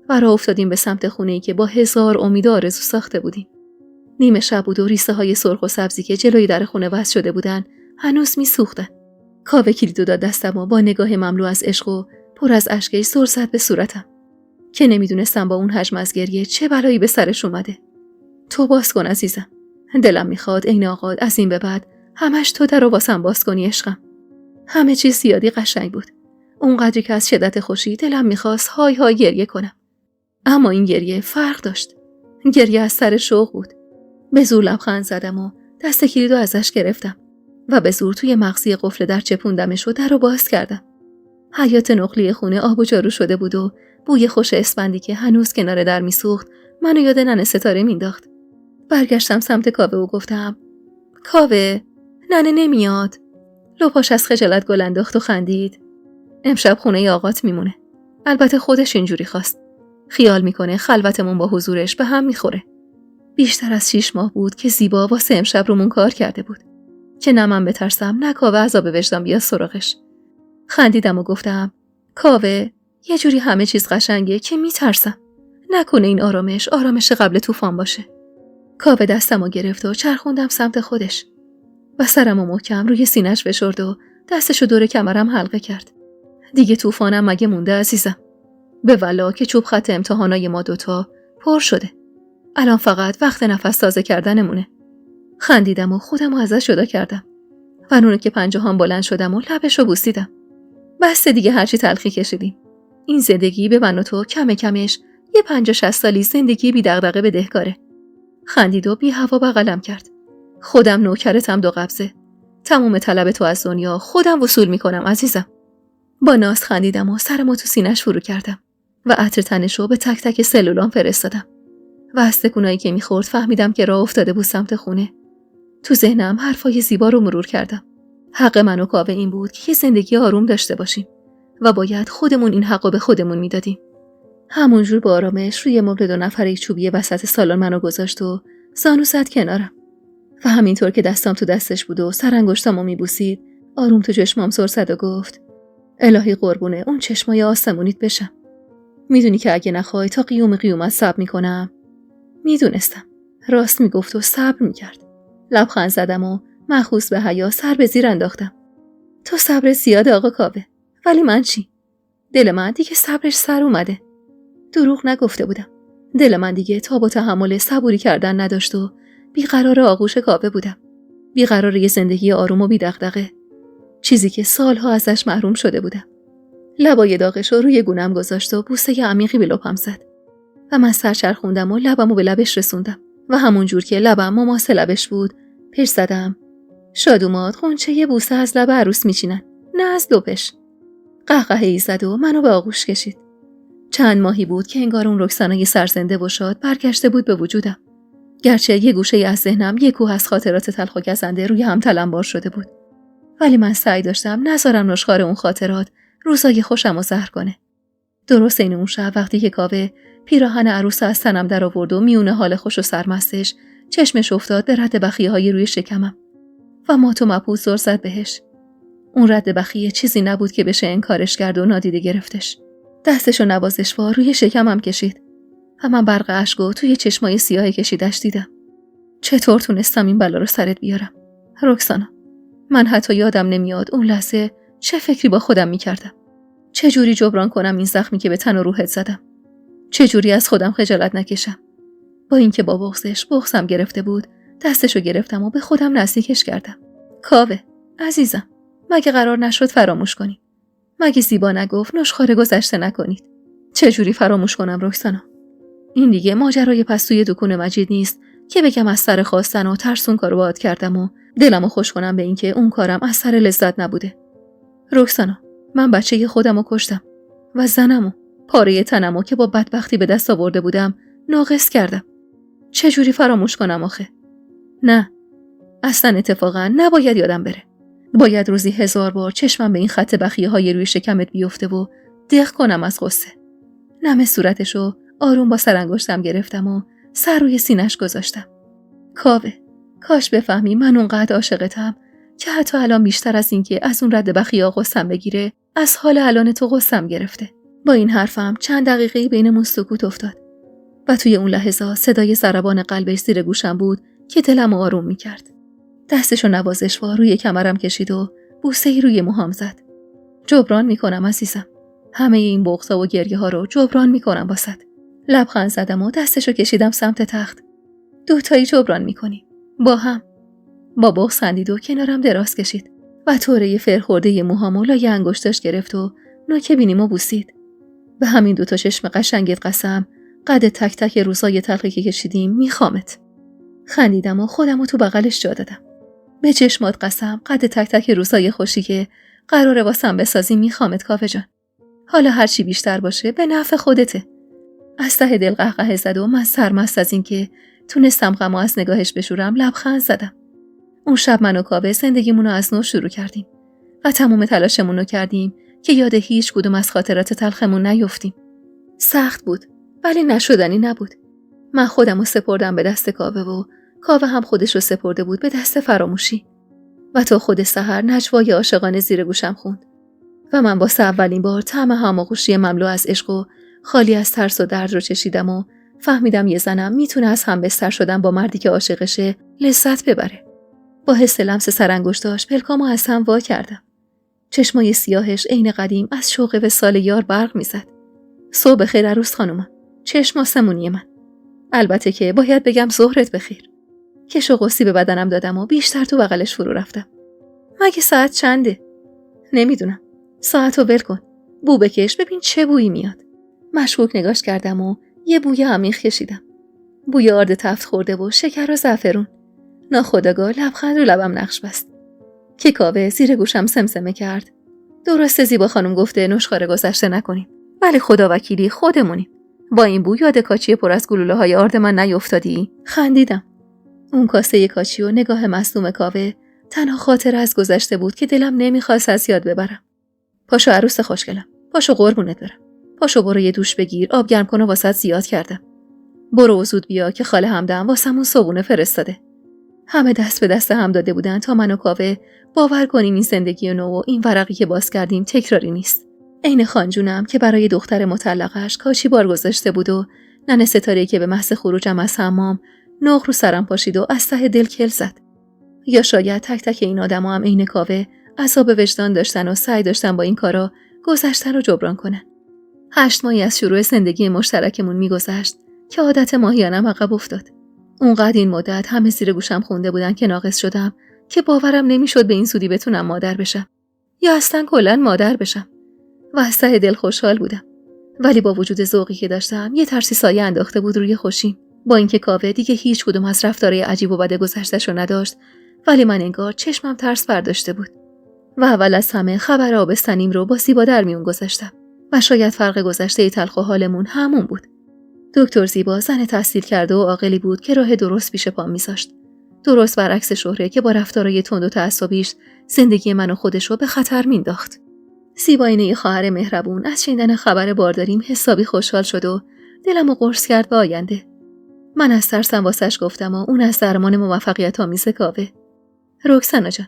و راه افتادیم به سمت خونه‌ای که با 1000 امید و آرزو ساخته بودیم. نیمه شب بود و ریسه های سرخ و سبزی که جلوی در خونه وصل شده بودن هنوز میسوختن. کاوه کلیدو داد دستم و با نگاه مملو از عشق و پر از اشکش سر زد به صورتم که نمیدونستم با اون حجم از گریه چه بلایی به سرش اومده. تو باز کن عزیزم. دلم میخواد عین آقا از این به بعد همش تو درو واسم باز کنی عشقم. همه چیز زیادی قشنگ بود. اونقدری که از شدت خوشی دلم میخواست های های گریه کنم. اما این گریه فرق داشت. گریه از سر شوق بود. به زور لبخند زدم و دست کلیدو ازش گرفتم و به زور توی مغزی قفل در چپوندمش و درو باز کردم. حیاط نقلی خونه آب و جارو شده بود و بوی خوش اسفندی که هنوز کنار در میسوخت منو یاد ننه ستاره مینداخت. برگشتم سمت کاوه و گفتم کاوه، ننه نمیاد. لپاش از خجالت گل انداخت و خندید. امشب خونه آقات میمونه. البته خودش اینجوری خواست. خیال میکنه خلوتمون با حضورش به هم میخوره. بیشتر از 6 ماه بود که زیبا واسه امشب رومون کار کرده بود که نه من بترسم نه کاوه عذاب وجدان بیاد سراغش. خندیدم و گفتم کاوه، یه جوری همه چیز قشنگه که میترسم نکنه این آرامش قبل طوفان باشه. کاوه دستمو گرفت و چرخوندم سمت خودش و سرمو محکم روی سینه‌اش فشرد و دستشو دور کمرم حلقه کرد. دیگه طوفانم مگه مونده عزیزم؟ به والا که چوب خط امتحانای ما دوتا پر شده. الان فقط وقت نفس تازه کردنمونه. خندیدم و خودمو ازش جدا کردم و نونه که پنجه‌هام بلند شدم و لبشو بوسیدم. بس دیگه هرچی تلخی کشیدیم. این زندگی به من و تو کم کمش یه 50-60 سالی زندگی بی دغدغه بدهکاره. خندید و بی هوا بغلم کرد. خودم نوکرتم 2 قبضه. تموم طلب تو از دنیا خودم وصول میکنم عزیزم. با ناز خندیدم و سرمو تو سینه‌اش فرو کردم و عطر تنشو به تک تک سلولام فرستادم و از تکونایی که میخورد فهمیدم که راه افتاده بود سمت خونه. تو ذهنم حرفای زیبا رو مرور کردم. حق من و کاوه این بود که یه زندگی آروم داشته باشیم و باید خودمون این حقو به خودمون میدادیم. همونجور با آرامش روی مبل 2 نفره چوبی وسط سالن منو گذاشت و زانو زد کنارم و همینطور که دستام تو دستش بود و سرانگشتامو میبوسید آروم تو چشمام سر زد و گفت الهی قربونه اون چشمای آسمونیت بشم. میدونی که اگه نخوای تا قیوم قیومت صبر میکنم. میدونستم. راست میگفت و صبر میکرد. لبخند زدم و مخصوص به حیا سر به زیر انداختم. تو صبر زیاده آقا کاوه. ولی من چی؟ دل من دیگه صبرش سر اومده. دروغ نگفته بودم. دل من دیگه تاب و تحمل صبوری کردن نداشت و بیقرار آغوش کاوه بودم. بیقرار یه زندگی آروم و بی دغدغه. چیزی که سالها ازش محروم شده بودم. لبای داغش رو روی گونم گذاشت و بوسه عمیقی به لبم زد و من سر چرخوندم و لبمو به لبش رسوندم و همون جور که لبم مماثل لبش بود پیش زدم شادومات غنچه یه بوسه از لب عروس میچینن، نه از لبش. قهقهه‌ای زد و منو به آغوش کشید. چند ماهی بود که انگار اون رکسانای سرزنده و شاد برگشته بود به وجودم. گرچه یه گوشه از ذهنم یه کوه از خاطرات تلخ و گزنده روی هم تلمبار شده بود، ولی من سعی داشتم نذارم نشخوار اون خاطرات روزای خوشمو زهر کنه. درست این اون شب وقتی که کاوه پیراهن عروس از تنم در آورد و میونه حال خوش و سرمستش چشمش افتاد به رد بخیه‌های روی شکمم و مات و مبهوت زل زد بهش. اون رد بخیه چیزی نبود که بشه انکارش کرد و نادیده گرفتش. دستشو نوازشوار روی شکمم کشید و من برق اشکو توی چشمای سیاه کشیدش دیدم. چطور تونستم این بلا رو سرت بیارم؟ رکسانا، من حتی یادم نمیاد اون لحظه چه فکری با خودم میکردم. چه جوری جبران کنم این زخمی که به تن و روحت زدم؟ چه جوری از خودم خجالت نکشم؟ با اینکه با بغضم گرفته بود، دستشو گرفتم و به خودم نزدیکش کردم. کاوه عزیزم، مگه قرار نشد فراموش کنی؟ مگه زیبا نگفت نشخوار گذشته نکنید؟ چه جوری فراموش کنم رکسانا؟ این دیگه ماجرای پستوی دکون مجید نیست که بگم از سر خواستن و ترسون کارو باهات کردم و دلمو خوش کنم به اینکه اون کارم از سر لذت نبوده. رکسانا، من بچه خودمو کشتم و زنمو، پاره تنمو که با بدبختی به دست آورده بودم ناقص کردم. چه جوری فراموش کنم آخه؟ نه، اصلا اتفاقا نباید یادم بره. باید روزی 1000 بار چشمم به این خط بخیه‌های روی شکمت بیفته و دق کنم از غصه. نم صورتشو آروم با سرانگشتم گرفتم و سر روی سینه‌اش گذاشتم. کاوه، کاش بفهمی من اونقدر عاشقتم که حتی الان بیشتر از این که از اون رد بخیه غصم بگیره، از حال الان تو غصم گرفته. با این حرفم چند دقیقه بینمون سکوت افتاد. و توی اون لحظه صدای ضربان قلبش زیر گوشم بود که دلم آروم می‌کرد. دستشو نوازشوار روی کمرم کشید و بوسه‌ای روی موهام زد. جبران می‌کنم عزیزم. همه این بغض‌ها و گریه‌ها رو جبران می‌کنم واسط. لبخند زدم و دستشو کشیدم سمت تخت. دوتایی جبران می‌کنیم. با هم. با بغض خندید و کنارم دراز کشید و طوره فرخورده موهامو لای انگشتاش گرفت و نوک بینیمو بوسید. به همین دوتا چشم قشنگت قسم، قد تک تک روزای تلخی که کشیدیم میخوامت. خندیدم و خودمو تو بغلش جا دادم. به چشمات قسم، قد تک تک روزای خوشی که قراره واسم بسازی میخوامت کافه جان. حالا هرچی بیشتر باشه به نفع خودته. از ته دل قهقه زد و من سرمست از این که تونستم غمو از نگاهش بشورم لبخند زدم. اون شب من و کاوه زندگیمونو از نو شروع کردیم و تمام تلاشمونو کردیم که یاد هیچ کدوم از خاطرات تلخمون نیفتیم. سخت بود ولی نشدنی نبود. من خودمو سپردم به دست کاوه و کاوه هم خودش رو سپرده بود به دست فراموشی. و تا خود سحر نجوای عاشقانه زیر گوشم خوند و من واسه اولین بار طعم هماغوشی مملو از عشق و خالی از ترس و درد رو چشیدم و فهمیدم یه زنم میتونه از هم بستر شدن با مردی که عاشقشه لذت ببره. با حس لمس سرانگشتاش پلکامو از هم وا کردم. چشمای سیاهش عین قدیم از شوق وصال یار برق میزد. صبح بخیر عروس خانومم. چشم آسمونی من. البته که باید بگم ظهرت بخیر. کش و قوسی به بدنم دادم و بیشتر تو بغلش فرو رفتم. مگه ساعت چنده؟ نمیدونم. ساعتو ول کن. بو بکش ببین چه بویی میاد. مشکوک نگاش کردم و یه بوی عمیق کشیدم. بوی آرد تفت خورده و شکر و زعفرون. ناخودآگاه لبخند رو لبم نقش بست. که کاوه زیر گوشم سمسمه کرد. درسته زیبا خانم گفته نشخوار گذشته نکنیم. ولی خدا وکیلی خودمونیم. با این بو یاد کاچی پر از گلوله های آرد من نیفتادی؟ خندیدم. اون کاسه کاچی و نگاه مصدوم کاوه تنها خاطر از گذشته بود که دلم نمیخواست از یاد ببرم. پاشو عروس خوشگلم. پاشو قربونت برم. پاشو برو یه دوش بگیر، آب گرم کن و واسط زیاد کردم. برو و زود بیا که خاله همدم واسمون صبونه فرستاده. همه دست به دست هم داده بودن تا من و کاوه باور کنیم این زندگی نو و این ورقی که باز کردیم تکراری نیست. عین خانجونم که برای دختر مطلقش کاچی بار گذاشته بود و ننه ستاره‌ای که به محض خروجم از حمام نوغ رو سرم پاشید و از ته دل کل زد. یا شاید تک تک این آدما هم عین کاوه عذاب وجدان داشتن و سعی داشتن با این کارا گذشتن رو جبران کنن. 8 ماهی از شروع زندگی مشترکمون میگذشت که عادت ماهیانم عقب افتاد. اونقدر این مدت همه زیر گوشم خونده بودن که ناقص شدم که باورم نمیشد به این زودی بتونم مادر بشم یا اصلا کلاً مادر بشم. و از ته دل خوشحال بودم. ولی با وجود ذوقی که داشتم یه ترسی سایه انداخته بود روی خوشیم. با اینکه کاوه دیگه هیچ کدوم از رفتارهای عجیب و بد گذشته‌شو نداشت، ولی من انگار چشمم ترس برداشته بود. و اول از همه خبر آبستنیم رو با زیبا در میون گذاشتم و شاید فرق گذشته تلخ و حالمون همون بود. دکتر زیبا زن تحصیل کرده و عاقلی بود که راه درست پیش پام میذاشت. درست برعکس شهره که با رفتارهای تند و تعصبیش زندگی من و خودشو به خطر مینداخت. زیبا اینه خواهر مهربون از شنیدن خبر بارداریم حسابی خوشحال شد و دلمو قرص کرد به آینده. من از ترسم واسش گفتم و اون از درمان موفقیت آمیز کاوه. رکسانا جان،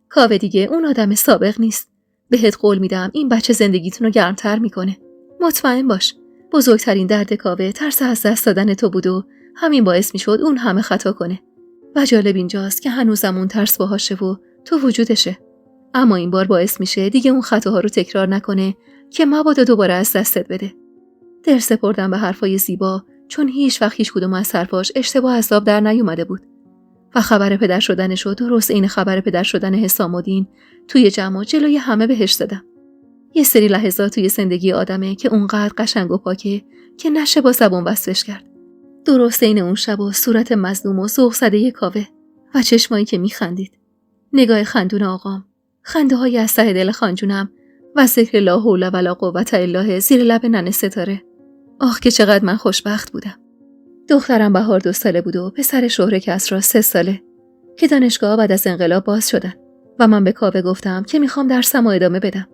کاوه دیگه اون آدم سابق نیست. بهت قول میدم این بچه زندگیتون رو گرمتر میکنه. مطمئن باش. بزرگترین درد کاوه ترس از دست دادن تو بود و همین باعث میشد اون همه خطا کنه. و جالب اینجاست که هنوزم اون ترس باهاشه و تو وجودشه. اما این بار باعث میشه دیگه اون خطاها رو تکرار نکنه که مبادا دوباره از دستت بده. دل سپردم به حرفای زیبا چون هیچ وقت هیچ کدوم از حرفاش اشتباه از لب در نیومده بود. و خبر پدر شدنش رو درست این خبر پدر شدن حسام الدین توی جمع جلوی همه بهش دادم. یه سری لحظات توی زندگی آدمه که اونقدر قشنگ و پاکه که نشه با زبون وصفش کرد. درست این اون شب و صورت مظلوم و ذوق زده کاوه و چشمایی که میخندید. نگاه خندون آقام، خنده های از ته دل خانجونم و ذکر لا حول ولا قوة الا زیر لب ننه ستاره. آخ که چقدر من خوشبخت بودم. دخترم بهار 2 ساله بود و پسر شهره کسری 3 ساله که دانشگاه بعد از انقلاب باز شدن و من به کاوه گفتم که میخوام درسمو ادامه بدم.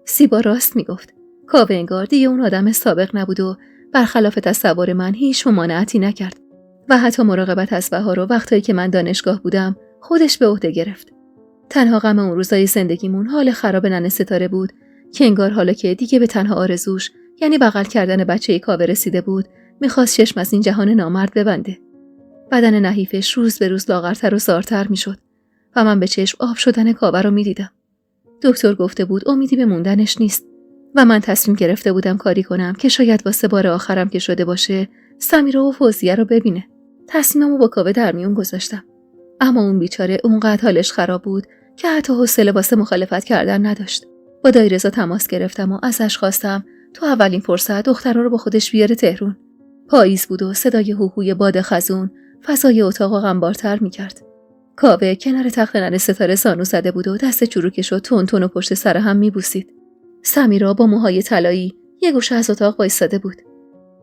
زیبا راست میگفت. کاوه انگار دیگه اون آدم سابق نبود و برخلاف تصور من هیچ ممانعتی نکرد و حتی مراقبت از بهار و وقتایی که من دانشگاه بودم خودش به عهده گرفت. تنها غم اون روزای زندگیمون حال خراب ننه ستاره بود که انگار حالا که دیگه به تنها آرزوش یعنی بغل کردن بچه کاوه رسیده بود میخواست چشم از این جهان نامرد ببنده. بدن نحیفش روز به روز لاغرتر و زارتر میشد و من به چشم آب شدن کاوه رو میدیدم. دکتر گفته بود امیدی به موندنش نیست و من تصمیم گرفته بودم کاری کنم که شاید واسه بار آخرم که شده باشه سمیرا و فوزیه رو ببینه. تصمیممو با کاوه در میون گذاشتم. اما اون بیچاره اونقدر حالش خراب بود که حتی حوصله واسه مخالفت کردن نداشت. با دایرزا تماس گرفتم و ازش خواستم تو اولین فرصت دخترا رو با خودش بیاره تهران. پاییز بود و صدای هوهوی باد خزون فضای اتاق غمبارتر می‌کرد. کاوه کنار تخت ننه ستاره زانو زده بود و دست چروکش رو تون تون و پشت سر هم می‌بوسید. سمیرا با موهای طلایی یه گوشه از اتاق وایساده بود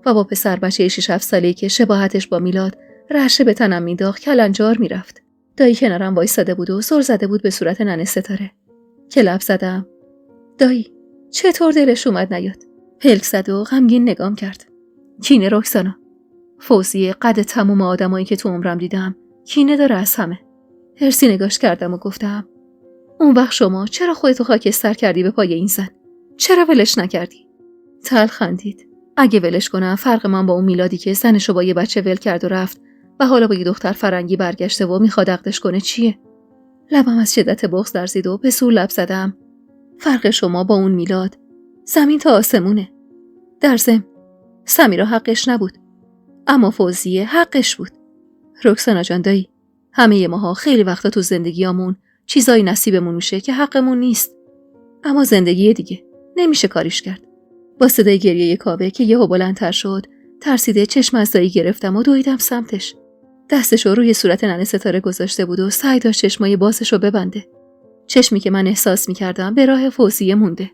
و با پسر بچه 6-7 ساله‌ای که شباهتش با میلاد رعشه به تنم میداخت کلنجار میرفت. دایی کنارم وایساده بود و سر زده بود به صورت ننه ستاره. که لب زدم. دایی چطور دلش اومد نیاد؟ پلک زد و غمگین نگام کرد. کینه رکسانا. فوزیه قد تموم آدمایی که تو عمرم دیدم کینه داره از همه. هرسی نگاش کردم و گفتم اون وقت شما چرا خودتو خاکستر کردی به پای این زن؟ چرا ولش نکردی؟ تل خندید. اگه ولش کنم فرق من با اون میلادی که زنشو با یه بچه ول کرد و رفت و حالا با یه دختر فرنگی برگشته و میخواد عقدش کنه چیه؟ لبم از شدت بغض لرزید و به زور لب زدم. فرق شما با اون میلاد زمین تا آسمونه. در ضمن سمیرا حقش نبود، اما فوزیه حقش بود. رکسانا جان دایی، همه ماها خیلی وقتا تو زندگیامون چیزایی نصیبمون میشه که حقمون نیست، اما زندگی دیگه نمیشه کاریش کرد. با صدای گریه کاوه که یهو بلندتر شد ترسیده چشم از دایی گرفتم و دویدم سمتش. دستشو روی صورت ننه ستاره گذاشته بود و سعی داشت چشمای بازشو ببنده. چشمی که من احساس میکردم به راه فوزیه مونده.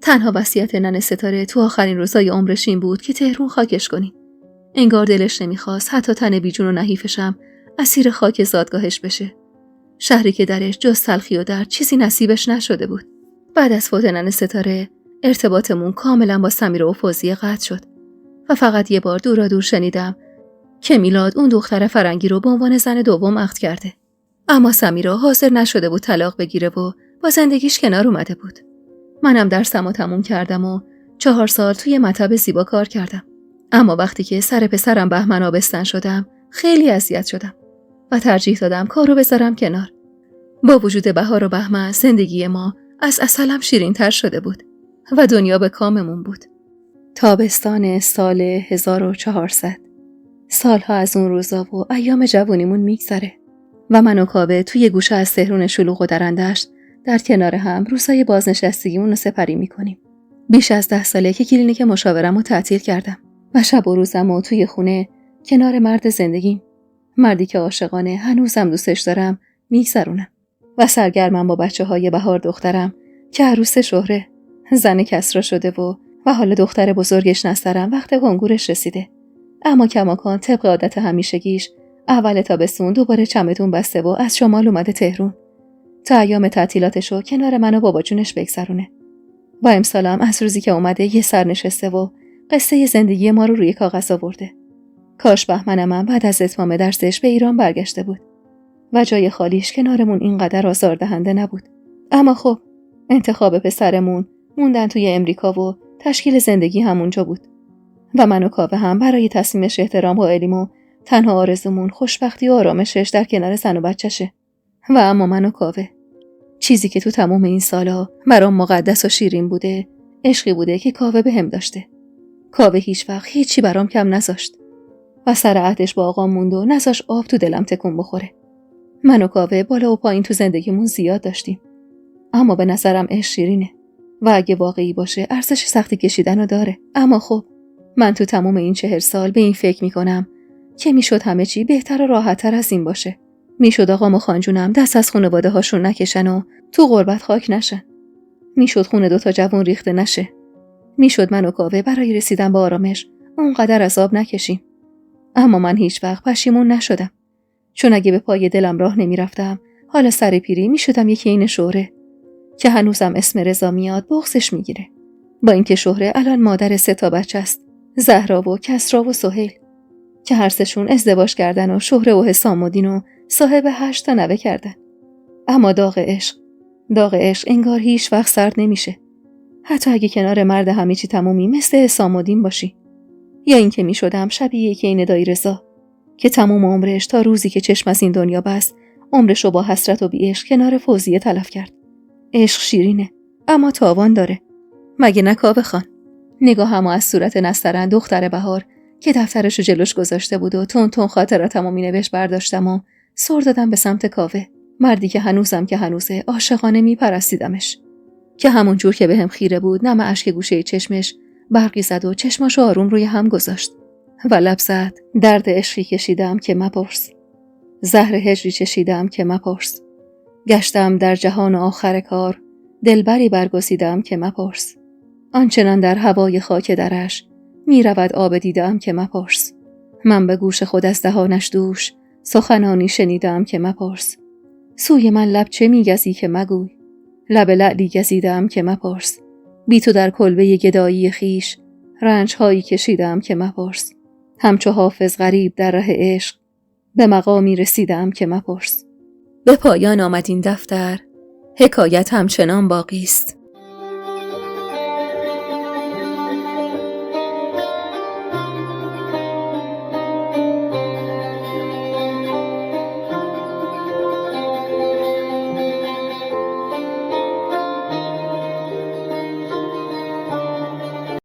تنها وصیت ننه ستاره تو آخرین روزای عمرش این بود که تهرون خاکش کنیم. انگار دلش نمیخواست حتی تن بیجون و نحیفشم اسیر خاک زادگاهش بشه. شهری که درش جز تلخی و درد چیزی نصیبش نشده بود. بعد از فوت ننه ستاره ارتباطمون کاملا با سمیرا و فوزیه قطع شد و فقط یه بار دورا دور شنیدم که میلاد اون دختر فرنگی رو به عنوان زن دوم عقد کرده. اما سمیرا حاضر نشده بود طلاق بگیره و با زندگیش کنار اومده بود. منم درسمو تموم کردم و 4 سال توی مطب زیبا کار کردم. اما وقتی که سر پسرم بهمن آبستن شدم خیلی اذیت شدم و ترجیح دادم کارو بذارم کنار. با وجود بهار و بهمن زندگی ما از عسلم شیرین تر شده بود و دنیا به کاممون بود. تابستان سال 1400. سالها از اون روزا و ایام جوونیمون میگذره و من و کاوه توی گوشه از تهران شلوغ و درندشت در کنار هم روزای بازنشستگیمون رو سپری میکنیم. بیش از 10 ساله که کلینیک مشاورم رو تعطیل کردم و شب و روزم رو توی خونه کنار مرد زندگیم، مردی که عاشقانه هنوزم دوستش دارم، میگذرونم و سرگرمم با بچه‌های بهار دخترم که عروس شهره، زن کسرا شده و حالا دختر بزرگش نسترم وقت کنکورش رسیده. اما کماکان طبق عادت همیشگیش اول تابستون دوباره چمدون بسته و از شمال اومده تهرون تا ایام تعطیلاتشو کنار من و بابا جونش بگذرونه. و امسالم از روزی که اومده یه سر نشسته و قصه زندگی ما رو روی کاغذ آورده. کاش بهمنم بعد از اتمام درسش به ایران برگشته بود و جای خالیش کنارمون اینقدر آزاردهنده نبود. اما خب انتخاب پسرمون موندن توی امریکا و تشکیل زندگی همونجا بود و من و کاوه هم برای تصمیمش احترام قائلیم و تنها آرزومون خوشبختی و آرامشش در کنار زن و بچه‌شه. و اما من و کاوه، چیزی که تو تمام این سالا برام مقدس و شیرین بوده، عشقی بوده که کاوه بهم داشته. کاوه هیچ وقت هیچی برام کم نذاشت و سر عهدش با آقام موند و نذاش آب تو دلم تکون بخوره. من و کاوه بالا و پایین تو زندگیمون زیاد داشتیم، اما به نظرم عشق شیرینه و اگه واقعی باشه ارزش سختی کشیدنو داره. اما خب من تو تمام این 40 سال به این فکر میکنم که میشد همه چی بهتر و راحت‌تر از این باشه. میشد آقام و خانجونم دست از خانواده هاشون نکشن و تو غربت خاک نشن. میشد خون 2 تا جوان ریخته نشه. میشد من و کاوه برای رسیدن به آرامش اونقدر عذاب نکشیم. اما من هیچ وقت پشیمون نشدم، چون اگه به پای دلم راه نمیرفتم حالا سر پیری میشدم یکی این شهره که هنوزم اسم رضا میاد بغضش میگیره. با اینکه شهره الان مادر 3 تا بچه است، زهرا و کسرا و سهیل، که هر سه‌شون ازدواج کردن و شهره و حسام الدین و صاحب 8 تا نوه کردن. اما داغ عشق انگار هیچ وقت سرد نمیشه، حتی اگه کنار مرد همه چی تمومی مثل حسام الدین باشی. یا اینکه میشدم شبیه یکی ندای رضا که تمام عمرش تا روزی که چشم از این دنیا بست عمرش رو با حسرت و بی عشق کنار فوزیه تلف کرد. عشق شیرینه اما تاوان داره. مگه نه کاوه خان؟ نگاهم از صورت نسترن دختر بهار که دفترش رو جلوش گذاشته بود و تون تون خاطراتمو مینوشت برداشتم و سر دادم به سمت کاوه، مردی که هنوزه عاشقانه میپرستیدمش، که همون جور که بهم خیره بود نم اشک گوشه چشمش برقی زد و چشماشو آروم روی هم گذاشت و لب زد: درد عشقی کشیدم که مپرس، زهر هجری چشیدم که مپرس، گشتم در جهان آخر کار، دلبری برگزیدم که مپرس، آنچنان در هوای خاک درش می رود آب دیدم که مپرس، من به گوش خود از دهانش دوش سخنانی شنیدم که مپرس، سوی من لب چه می گزی که مگوی، لب لعلی گزیدم که مپرس، بی تو در کلبه گدایی خیش رنج هایی کشیدم که مپرس، همچو حافظ غریب در ره عشق به مقامی رسیدم که مپرس. به پایان آمد این دفتر. حکایت همچنان باقی است.